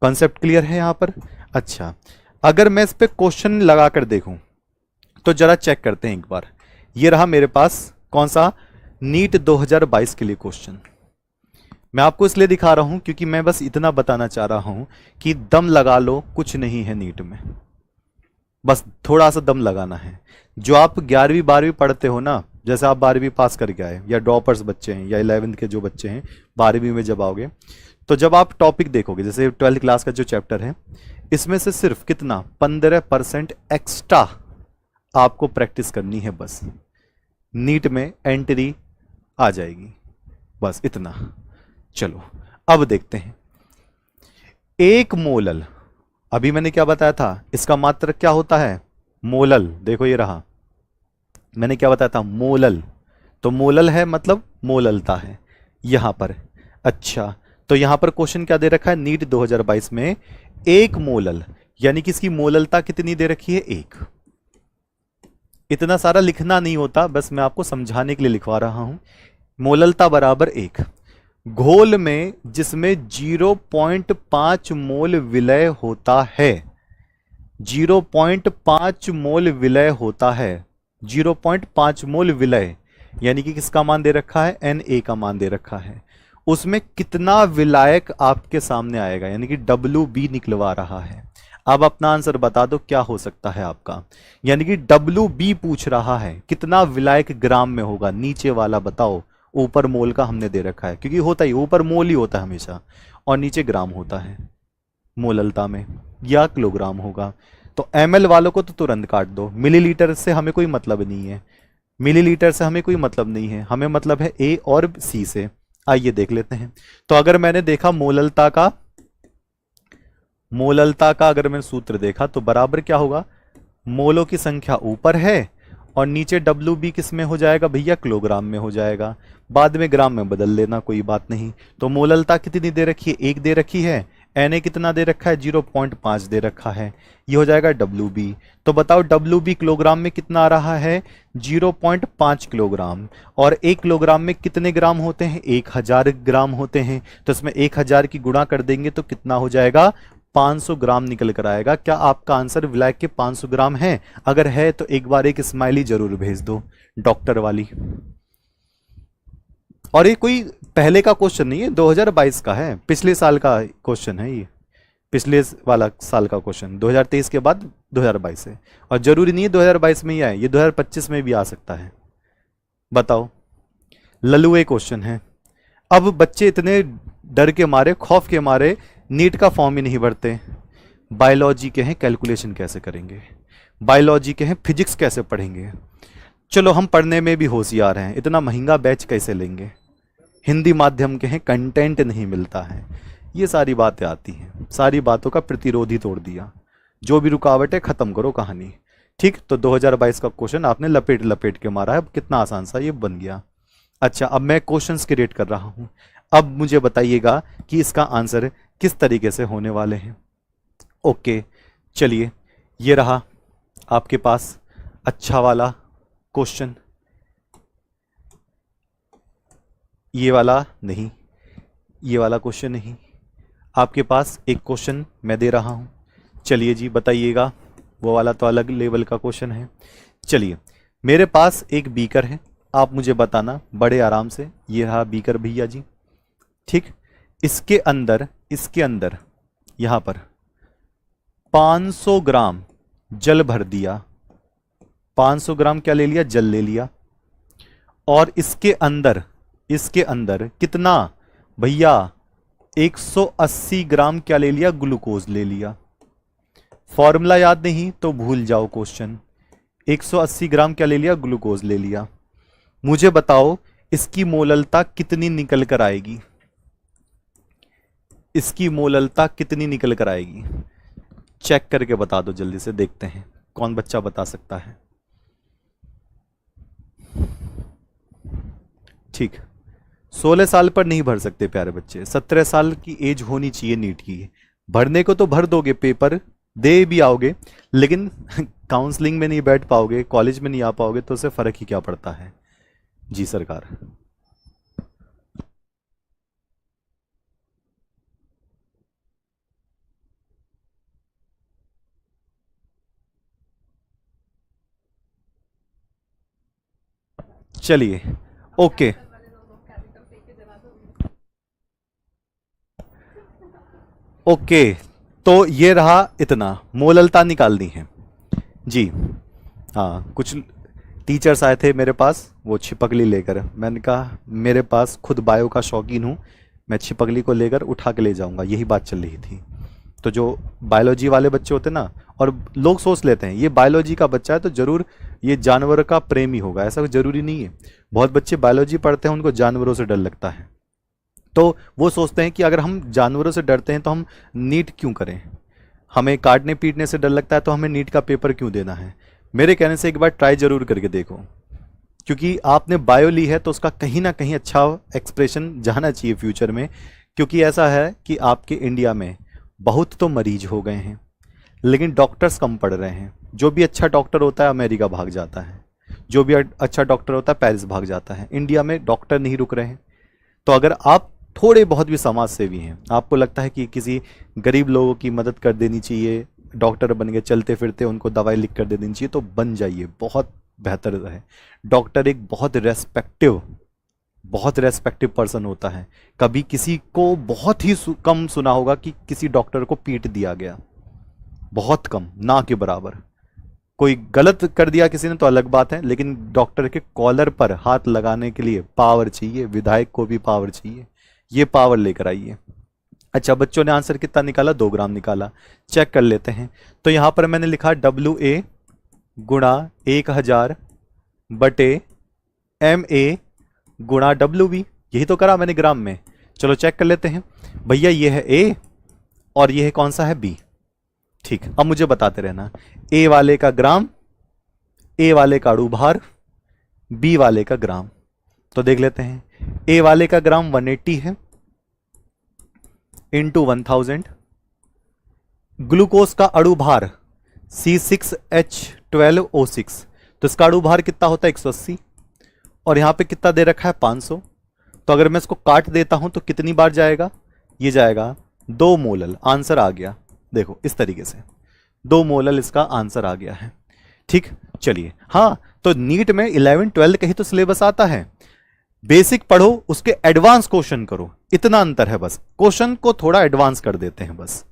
कॉन्सेप्ट क्लियर है यहां पर। अच्छा, अगर मैं इस पे क्वेश्चन लगाकर देखूं तो जरा चेक करते हैं एक बार। ये रहा मेरे पास कौन सा, नीट 2022 के लिए क्वेश्चन। मैं आपको इसलिए दिखा रहा हूं क्योंकि मैं बस इतना बताना चाह रहा हूं कि दम लगा लो, कुछ नहीं है नीट में, बस थोड़ा सा दम लगाना है। जो आप 11वीं 12वीं पढ़ते हो ना, जैसे आप 12वीं पास करके आए, या ड्रॉपर्स बच्चे हैं, या 11th के जो बच्चे हैं 12वीं में जब आओगे, तो जब आप टॉपिक देखोगे, जैसे 12th क्लास का जो चैप्टर है, इसमें से सिर्फ कितना, 15% एक्स्ट्रा आपको प्रैक्टिस करनी है, बस नीट में एंट्री आ जाएगी, बस इतना। चलो अब देखते हैं, एक मोलल, अभी मैंने क्या बताया था, इसका मात्रक क्या होता है, मोलल। देखो ये रहा, मैंने क्या बताया था, मोलल। तो मोलल है मतलब मोललता है यहां पर। अच्छा, तो यहां पर क्वेश्चन क्या दे रखा है, नीट 2022 में एक मोलल, यानी कि इसकी मोललता कितनी दे रखी है, 1। इतना सारा लिखना नहीं होता, बस मैं आपको समझाने के लिए लिखवा रहा हूं। मोललता बराबर 1। घोल में जिसमें 0.5 मोल विलय होता है, 0.5 मोल विलय होता है, 0.5 मोल विलय, यानी कि किसका मान दे रखा है, Na का मान दे रखा है। उसमें कितना विलायक आपके सामने आएगा, यानी कि WB निकलवा रहा है। अब अपना आंसर बता दो क्या हो सकता है आपका, यानी कि WB पूछ रहा है कितना विलायक ग्राम में होगा, नीचे वाला बताओ। ऊपर मोल का हमने दे रखा है, क्योंकि होता ही ऊपर मोल ही होता है हमेशा, और नीचे ग्राम होता है मोललता में, या किलोग्राम होगा। तो ml वालों को तो तुरंत काट दो, मिलीलीटर से हमें कोई मतलब नहीं है, मिलीलीटर से हमें कोई मतलब नहीं है, हमें मतलब है A और C से। आइए देख लेते हैं। तो अगर मैंने देखा मोललता का अगर मैंने सूत्र देखा तो बराबर क्या होगा, मोलों की संख्या ऊपर है और नीचे WB किस में हो जाएगा भैया, किलोग्राम में हो जाएगा। बाद में ग्राम में बदल लेना, कोई बात नहीं। तो मोललता कितनी दे रखी है, 1 दे रखी है। Na कितना दे रखा है, 0.5 दे रखा है, ये हो जाएगा WB। तो बताओ WB किलोग्राम में कितना आ रहा है, 0.5 किलोग्राम। और 1 किलोग्राम में कितने ग्राम होते हैं, 1000 ग्राम होते हैं। तो इसमें 1000 की गुणा कर देंगे तो कितना हो जाएगा, 500 ग्राम निकल कर आएगा। क्या आपका आंसर विलायक के 500 ग्राम है? अगर है तो एक बार एक स्माइली जरूर भेज दो, डॉक्टर वाली। और ये कोई पहले का क्वेश्चन नहीं है, 2022 का है, पिछले साल का क्वेश्चन है ये, पिछले वाला साल का क्वेश्चन, 2023 के बाद 2022 है। और जरूरी नहीं है 2022 में ही आए, ये 2025 में भी आ सकता है। बताओ, ललुए क्वेश्चन है। अब बच्चे इतने डर के मारे, खौफ के मारे नीट का फॉर्म ही नहीं भरते। बायोलॉजी के हैं, कैलकुलेशन कैसे करेंगे, बायोलॉजी के हैं, फिजिक्स कैसे पढ़ेंगे। चलो हम पढ़ने में भी होशियार हैं, इतना महंगा बैच कैसे लेंगे। हिंदी माध्यम के हैं, कंटेंट नहीं मिलता है, ये सारी बातें आती हैं। सारी बातों का प्रतिरोध ही तोड़ दिया, जो भी रुकावट है खत्म करो कहानी। ठीक, तो 2022 का क्वेश्चन आपने लपेट लपेट के मारा है, अब कितना आसान सा ये बन गया। अच्छा, अब मैं क्वेश्चंस क्रिएट कर रहा हूं। अब मुझे बताइएगा कि इसका आंसर किस तरीके से होने वाले हैं। ओके, चलिए, ये रहा आपके पास अच्छा वाला क्वेश्चन। ये वाला नहीं, ये वाला क्वेश्चन नहीं, आपके पास एक क्वेश्चन मैं दे रहा हूं। चलिए जी, बताइएगा। वो वाला तो अलग लेवल का क्वेश्चन है। चलिए, मेरे पास एक बीकर है, आप मुझे बताना बड़े आराम से। ये रहा बीकर भैया जी, ठीक। इसके अंदर यहां पर 500 ग्राम जल भर दिया, 500 ग्राम क्या ले लिया, जल ले लिया। और इसके अंदर कितना भैया, 180 ग्राम क्या ले लिया, ग्लूकोज ले लिया। फॉर्मूला याद नहीं तो भूल जाओ क्वेश्चन। 180 ग्राम क्या ले लिया, ग्लूकोज ले लिया। मुझे बताओ इसकी मोललता कितनी निकल कर आएगी, इसकी मोललता कितनी निकल कर आएगी, चेक करके बता दो जल्दी से, देखते हैं कौन बच्चा बता सकता है। ठीक, 16 साल पर नहीं भर सकते प्यारे बच्चे, 17 साल की एज होनी चाहिए नीट की। भरने को तो भर दोगे, पेपर दे भी आओगे, लेकिन काउंसलिंग में नहीं बैठ पाओगे, कॉलेज में नहीं आ पाओगे, तो उससे फर्क ही क्या पड़ता है। जी सरकार। चलिए, ओके, ओके, तो ये रहा, इतना मोललता निकालनी है जी। हाँ, कुछ टीचर्स आए थे मेरे पास, वो छिपकली लेकर, मैंने कहा मेरे पास खुद बायो का शौकीन हूँ, मैं छिपकली को लेकर उठा के ले जाऊंगा, यही बात चल रही थी। तो जो बायोलॉजी वाले बच्चे होते ना, और लोग सोच लेते हैं ये बायोलॉजी का बच्चा है तो जरूर ये जानवर का प्रेमी होगा, ऐसा जरूरी नहीं है। बहुत बच्चे बायोलॉजी पढ़ते हैं, उनको जानवरों से डर लगता है, तो वो सोचते हैं कि अगर हम जानवरों से डरते हैं तो हम नीट क्यों करें, हमें काटने पीटने से डर लगता है तो हमें नीट का पेपर क्यों देना है। मेरे कहने से एक बार ट्राई जरूर करके देखो, क्योंकि आपने बायो ली है तो उसका कहीं ना कहीं अच्छा एक्सप्रेशन जाना चाहिए फ्यूचर में। क्योंकि ऐसा है कि आपके इंडिया में बहुत तो मरीज हो गए हैं, लेकिन डॉक्टर्स कम पढ़ रहे हैं। जो भी अच्छा डॉक्टर होता है अमेरिका भाग जाता है, जो भी अच्छा डॉक्टर होता है पेरिस भाग जाता है। इंडिया में डॉक्टर नहीं रुक रहे हैं। तो अगर आप थोड़े बहुत भी समाज सेवी हैं, आपको लगता है कि किसी गरीब लोगों की मदद कर देनी चाहिए, डॉक्टर बन के चलते फिरते उनको दवाई लिख कर दे देनी चाहिए, तो बन जाइए, बहुत बेहतर है। डॉक्टर एक बहुत रेस्पेक्टिव पर्सन होता है। कभी किसी को बहुत ही कम सुना होगा कि किसी डॉक्टर को पीट दिया गया, बहुत कम, ना के बराबर। कोई गलत कर दिया किसी ने तो अलग बात है, लेकिन डॉक्टर के कॉलर पर हाथ लगाने के लिए पावर चाहिए, विधायक को भी पावर चाहिए। ये पावर लेकर आइए। अच्छा, बच्चों ने आंसर कितना निकाला? 2 ग्राम निकाला। चेक कर लेते हैं। तो यहां पर मैंने लिखा WA गुणा 1000 बटे MA गुणा WB, यही तो करा मैंने ग्राम में। चलो चेक कर लेते हैं। भैया ये है A और ये है कौन सा है? B। ठीक, अब मुझे बताते रहना। A वाले का ग्राम, A वाले का अणु भार, B वाले का ग्राम। तो देख लेते हैं। A वाले का ग्राम 180 है इंटू 1000। ग्लूकोज का अणु भार C6H12O6, तो इसका अणु भार कितना होता है? 180। और यहां पे कितना दे रखा है? 500। तो अगर मैं इसको काट देता हूं तो कितनी बार जाएगा? ये जाएगा 2 मोलल। आंसर आ गया। देखो इस तरीके से 2 मोलल इसका आंसर आ गया है। ठीक, चलिए। हाँ, तो नीट में 11-12 का ही तो सिलेबस आता है। बेसिक पढ़ो, उसके एडवांस क्वेश्चन करो, इतना अंतर है बस। क्वेश्चन को थोड़ा एडवांस कर देते हैं, बस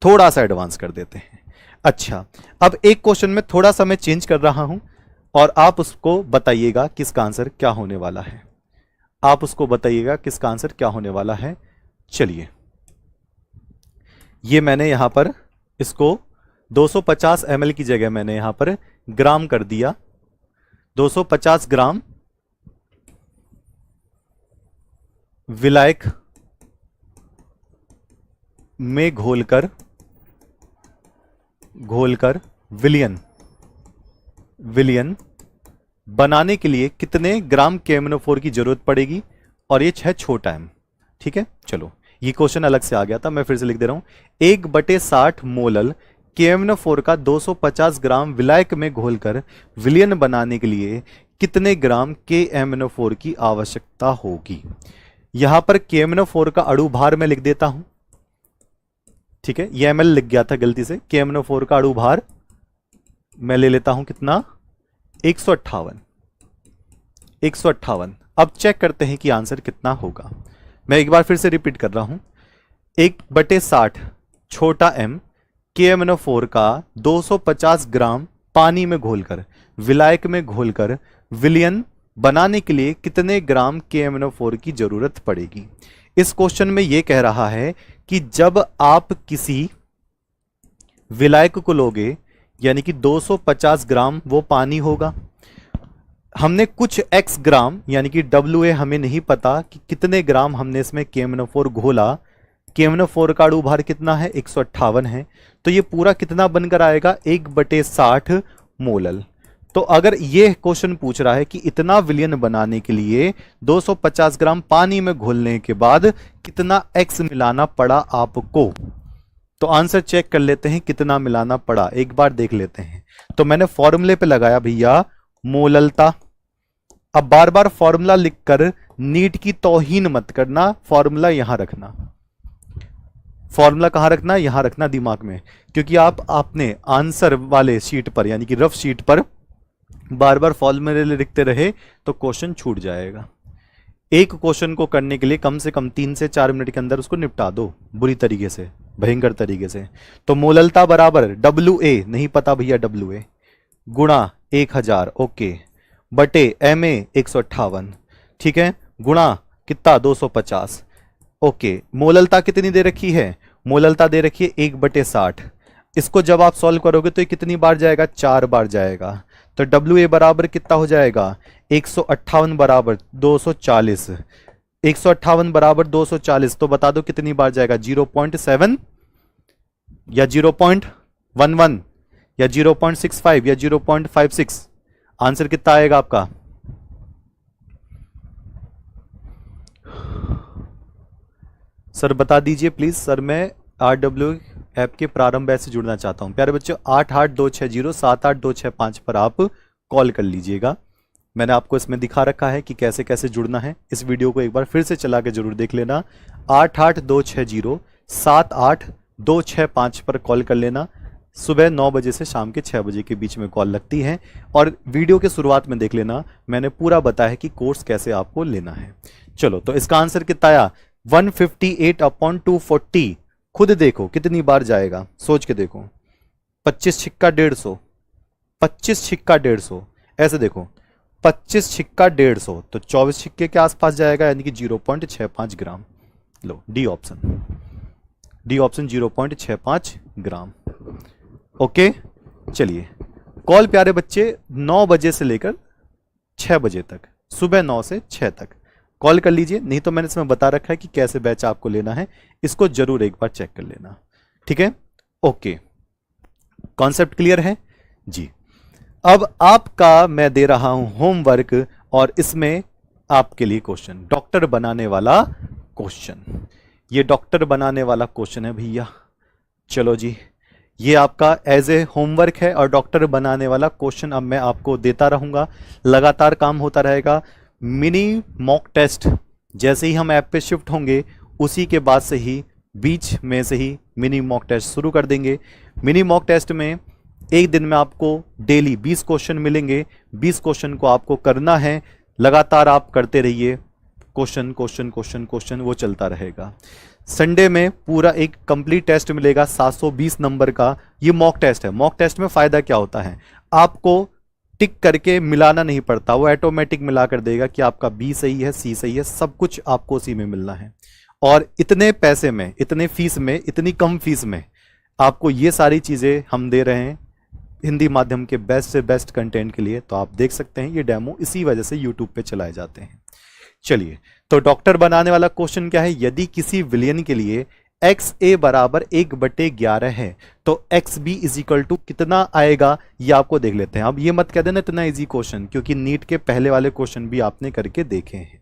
थोड़ा सा एडवांस कर देते हैं। अच्छा, अब एक क्वेश्चन में थोड़ा सा मैं चेंज कर रहा हूं और आप उसको बताइएगा किसका आंसर क्या होने वाला है। आप उसको बताइएगा किसका आंसर क्या होने वाला है। चलिए, ये मैंने यहां पर इसको 250 ml की जगह मैंने यहां पर ग्राम कर दिया। 250 ग्राम विलायक में घोलकर विलियन बनाने के लिए कितने ग्राम KMnO4 की जरूरत पड़ेगी? और ये है छोटा m। ठीक है, चलो ये क्वेश्चन अलग से आ गया था, मैं फिर से लिख दे रहा हूं। 1/60 मोलल KMnO4 का 250 ग्राम विलायक में घोलकर विलियन बनाने के लिए कितने ग्राम KMnO4 की आवश्यकता होगी? यहां पर KMnO4 का अणु भार मैं लिख देता हूं। ठीक है, ये ml लिख गया था गलती से। KMnO4 का अणु भार मैं ले लेता हूं कितना? 158। अब चेक करते हैं कि आंसर कितना होगा। मैं एक बार फिर से रिपीट कर रहा हूं। 1/60 छोटा m KMnO4 का 250 ग्राम पानी में घोलकर विलायक में घोलकर विलियन बनाने के लिए कितने ग्राम KMnO4 की जरूरत पड़ेगी? इस क्वेश्चन में यह कह रहा है कि जब आप किसी विलायक को लोगे, यानी कि 250 ग्राम वो पानी होगा, हमने कुछ x ग्राम यानी कि WA हमें नहीं पता कि कितने ग्राम हमने इसमें KMnO4 घोला। KMnO4 का अणु भार कितना है? 158 है। तो ये पूरा कितना बनकर आएगा? 1/60 मोलल। तो अगर ये क्वेश्चन पूछ रहा है कि इतना विलियन बनाने के लिए 250 ग्राम पानी में घोलने के बाद कितना x मिलाना पड़ा आपको, तो आंसर चेक कर लेते हैं कितना मिलाना पड़ा, एक बार देख लेते हैं। तो मैंने फॉर्मूले पे लगाया भैया मोललता। अब बार बार फॉर्मूला लिखकर नीट की तौहीन मत करना, फॉर्मूला यहां रखना। फॉर्मूला कहां रखना? यहां रखना दिमाग में, क्योंकि आपने आंसर वाले शीट पर यानी कि रफ शीट पर बार बार फॉर्मूले लिखते रहे तो क्वेश्चन छूट जाएगा। एक क्वेश्चन को करने के लिए कम से कम 3 से 4 मिनट के अंदर उसको निपटा दो बुरी तरीके से, भयंकर तरीके से। तो मोललता बराबर WA नहीं पता भैया, WA गुणा 1000 ओके बटे MA 158, ठीक है, गुणा कितना? 250 ओके। मोललता कितनी दे रखी है? मोललता दे रखी है 1/60। इसको जब आप सॉल्व करोगे तो ये कितनी बार जाएगा? 4 बार जाएगा। तो WA बराबर कितना हो जाएगा? 158 बराबर 240। 158 बराबर 240, तो बता दो कितनी बार जाएगा? 0.7 या 0.11 या 0.65 या 0.56? आंसर कितना आएगा आपका? सर बता दीजिए प्लीज। सर मैं RW ऐप के प्रारंभ बैच से जुड़ना चाहता हूं। प्यारे बच्चों 8826078265 पर आप कॉल कर लीजिएगा। मैंने आपको इसमें दिखा रखा है कि कैसे कैसे जुड़ना है। इस वीडियो को एक बार फिर से चला के जरूर देख लेना। 8826078265 पर कॉल कर लेना। सुबह 9 बजे से शाम के 6 बजे के बीच में कॉल लगती है। और वीडियो के शुरुआत में देख लेना, मैंने पूरा बताया है कि कोर्स कैसे आपको लेना है। चलो, तो इसका आंसर कितना आया? 158/240। खुद देखो कितनी बार जाएगा, सोच के देखो। 25 छिक्का 150, 25 छिक्का 150, ऐसे देखो 25 छिक्का 150 तो 24 छिक्के के आसपास जाएगा, यानी कि 0.65 ग्राम। लो डी ऑप्शन, डी ऑप्शन 0.65 ग्राम। ओके, चलिए कॉल प्यारे बच्चे 9 बजे से लेकर 6 बजे तक, सुबह 9 से 6 तक कॉल कर लीजिए। नहीं तो मैंने इसमें बता रखा है कि कैसे बैच आपको लेना है, इसको जरूर एक बार चेक कर लेना। ठीक है, ओके, कॉन्सेप्ट क्लियर है जी। अब आपका मैं दे रहा हूं होमवर्क, और इसमें आपके लिए क्वेश्चन, डॉक्टर बनाने वाला क्वेश्चन। ये डॉक्टर बनाने वाला क्वेश्चन है भैया। चलो जी, ये आपका एज ए होमवर्क है, और डॉक्टर बनाने वाला क्वेश्चन अब मैं आपको देता रहूंगा, लगातार काम होता रहेगा। मिनी मॉक टेस्ट जैसे ही हम ऐप पे शिफ्ट होंगे, उसी के बाद से ही बीच में से ही मिनी मॉक टेस्ट शुरू कर देंगे। मिनी मॉक टेस्ट में एक दिन में आपको डेली 20 क्वेश्चन मिलेंगे। 20 क्वेश्चन को आपको करना है, लगातार आप करते रहिए। क्वेश्चन क्वेश्चन क्वेश्चन क्वेश्चन वो चलता रहेगा। संडे में पूरा एक कंप्लीट टेस्ट मिलेगा 720 नंबर का। ये मॉक टेस्ट है। मॉक टेस्ट में फायदा क्या होता है, आपको टिक करके मिलाना नहीं पड़ता, वो ऑटोमेटिक मिला कर देगा कि आपका बी सही है, सी सही है, सब कुछ आपको उसी में मिलना है। और इतने पैसे में, इतने फीस में, इतनी कम फीस में आपको ये सारी चीजें हम दे रहे हैं हिंदी माध्यम के बेस्ट से बेस्ट कंटेंट के लिए। तो आप देख सकते हैं ये डेमो इसी वजह से यूट्यूब पे चलाए जाते हैं। चलिए, तो डॉक्टर बनाने वाला क्वेश्चन क्या है, यदि किसी विलियन के लिए XA बराबर 1/11 है तो XB इज इक्वल टू कितना आएगा, ये आपको देख लेते हैं। अब ये मत कह देना इतना इजी क्वेश्चन, क्योंकि नीट के पहले वाले क्वेश्चन भी आपने करके देखे हैं।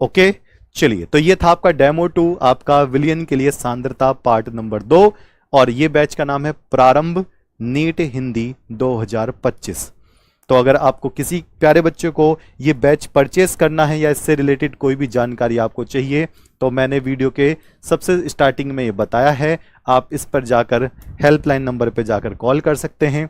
ओके, चलिए, तो ये था आपका डेमो 2, आपका विलियन के लिए सांद्रता पार्ट नंबर 2, और ये बैच का नाम है प्रारंभ नीट हिंदी 2025। तो अगर आपको किसी प्यारे बच्चे को ये बैच परचेस करना है, या इससे रिलेटेड कोई भी जानकारी आपको चाहिए, तो मैंने वीडियो के सबसे स्टार्टिंग में ये बताया है। आप इस पर जाकर हेल्पलाइन नंबर पे जाकर कॉल कर सकते हैं,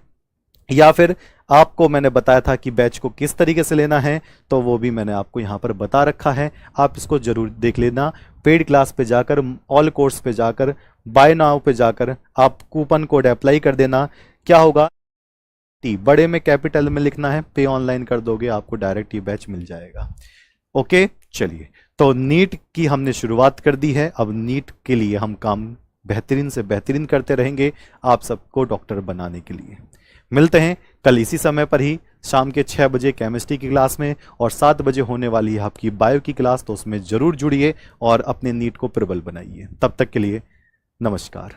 या फिर आपको मैंने बताया था कि बैच को किस तरीके से लेना है, तो वो भी मैंने आपको यहाँ पर बता रखा है। आप इसको जरूर देख लेना। पेड क्लास पे जाकर, ऑल कोर्स पे जाकर, बाय नाउ पे जाकर आप कूपन कोड अप्लाई कर देना। क्या होगा, बड़े में कैपिटल में लिखना है, पे ऑनलाइन कर दोगे, आपको डायरेक्ट ये बैच मिल जाएगा। ओके, चलिए, तो नीट की हमने शुरुआत कर दी है। अब नीट के लिए हम काम बेहतरीन से बेहतरीन करते रहेंगे, आप सबको डॉक्टर बनाने के लिए। मिलते हैं कल इसी समय पर ही, शाम के 6 बजे केमिस्ट्री की क्लास में, और 7 बजे होने वाली है आपकी बायो की क्लास। तो उसमें जरूर जुड़िए और अपने नीट को प्रबल बनाइए। तब तक के लिए नमस्कार।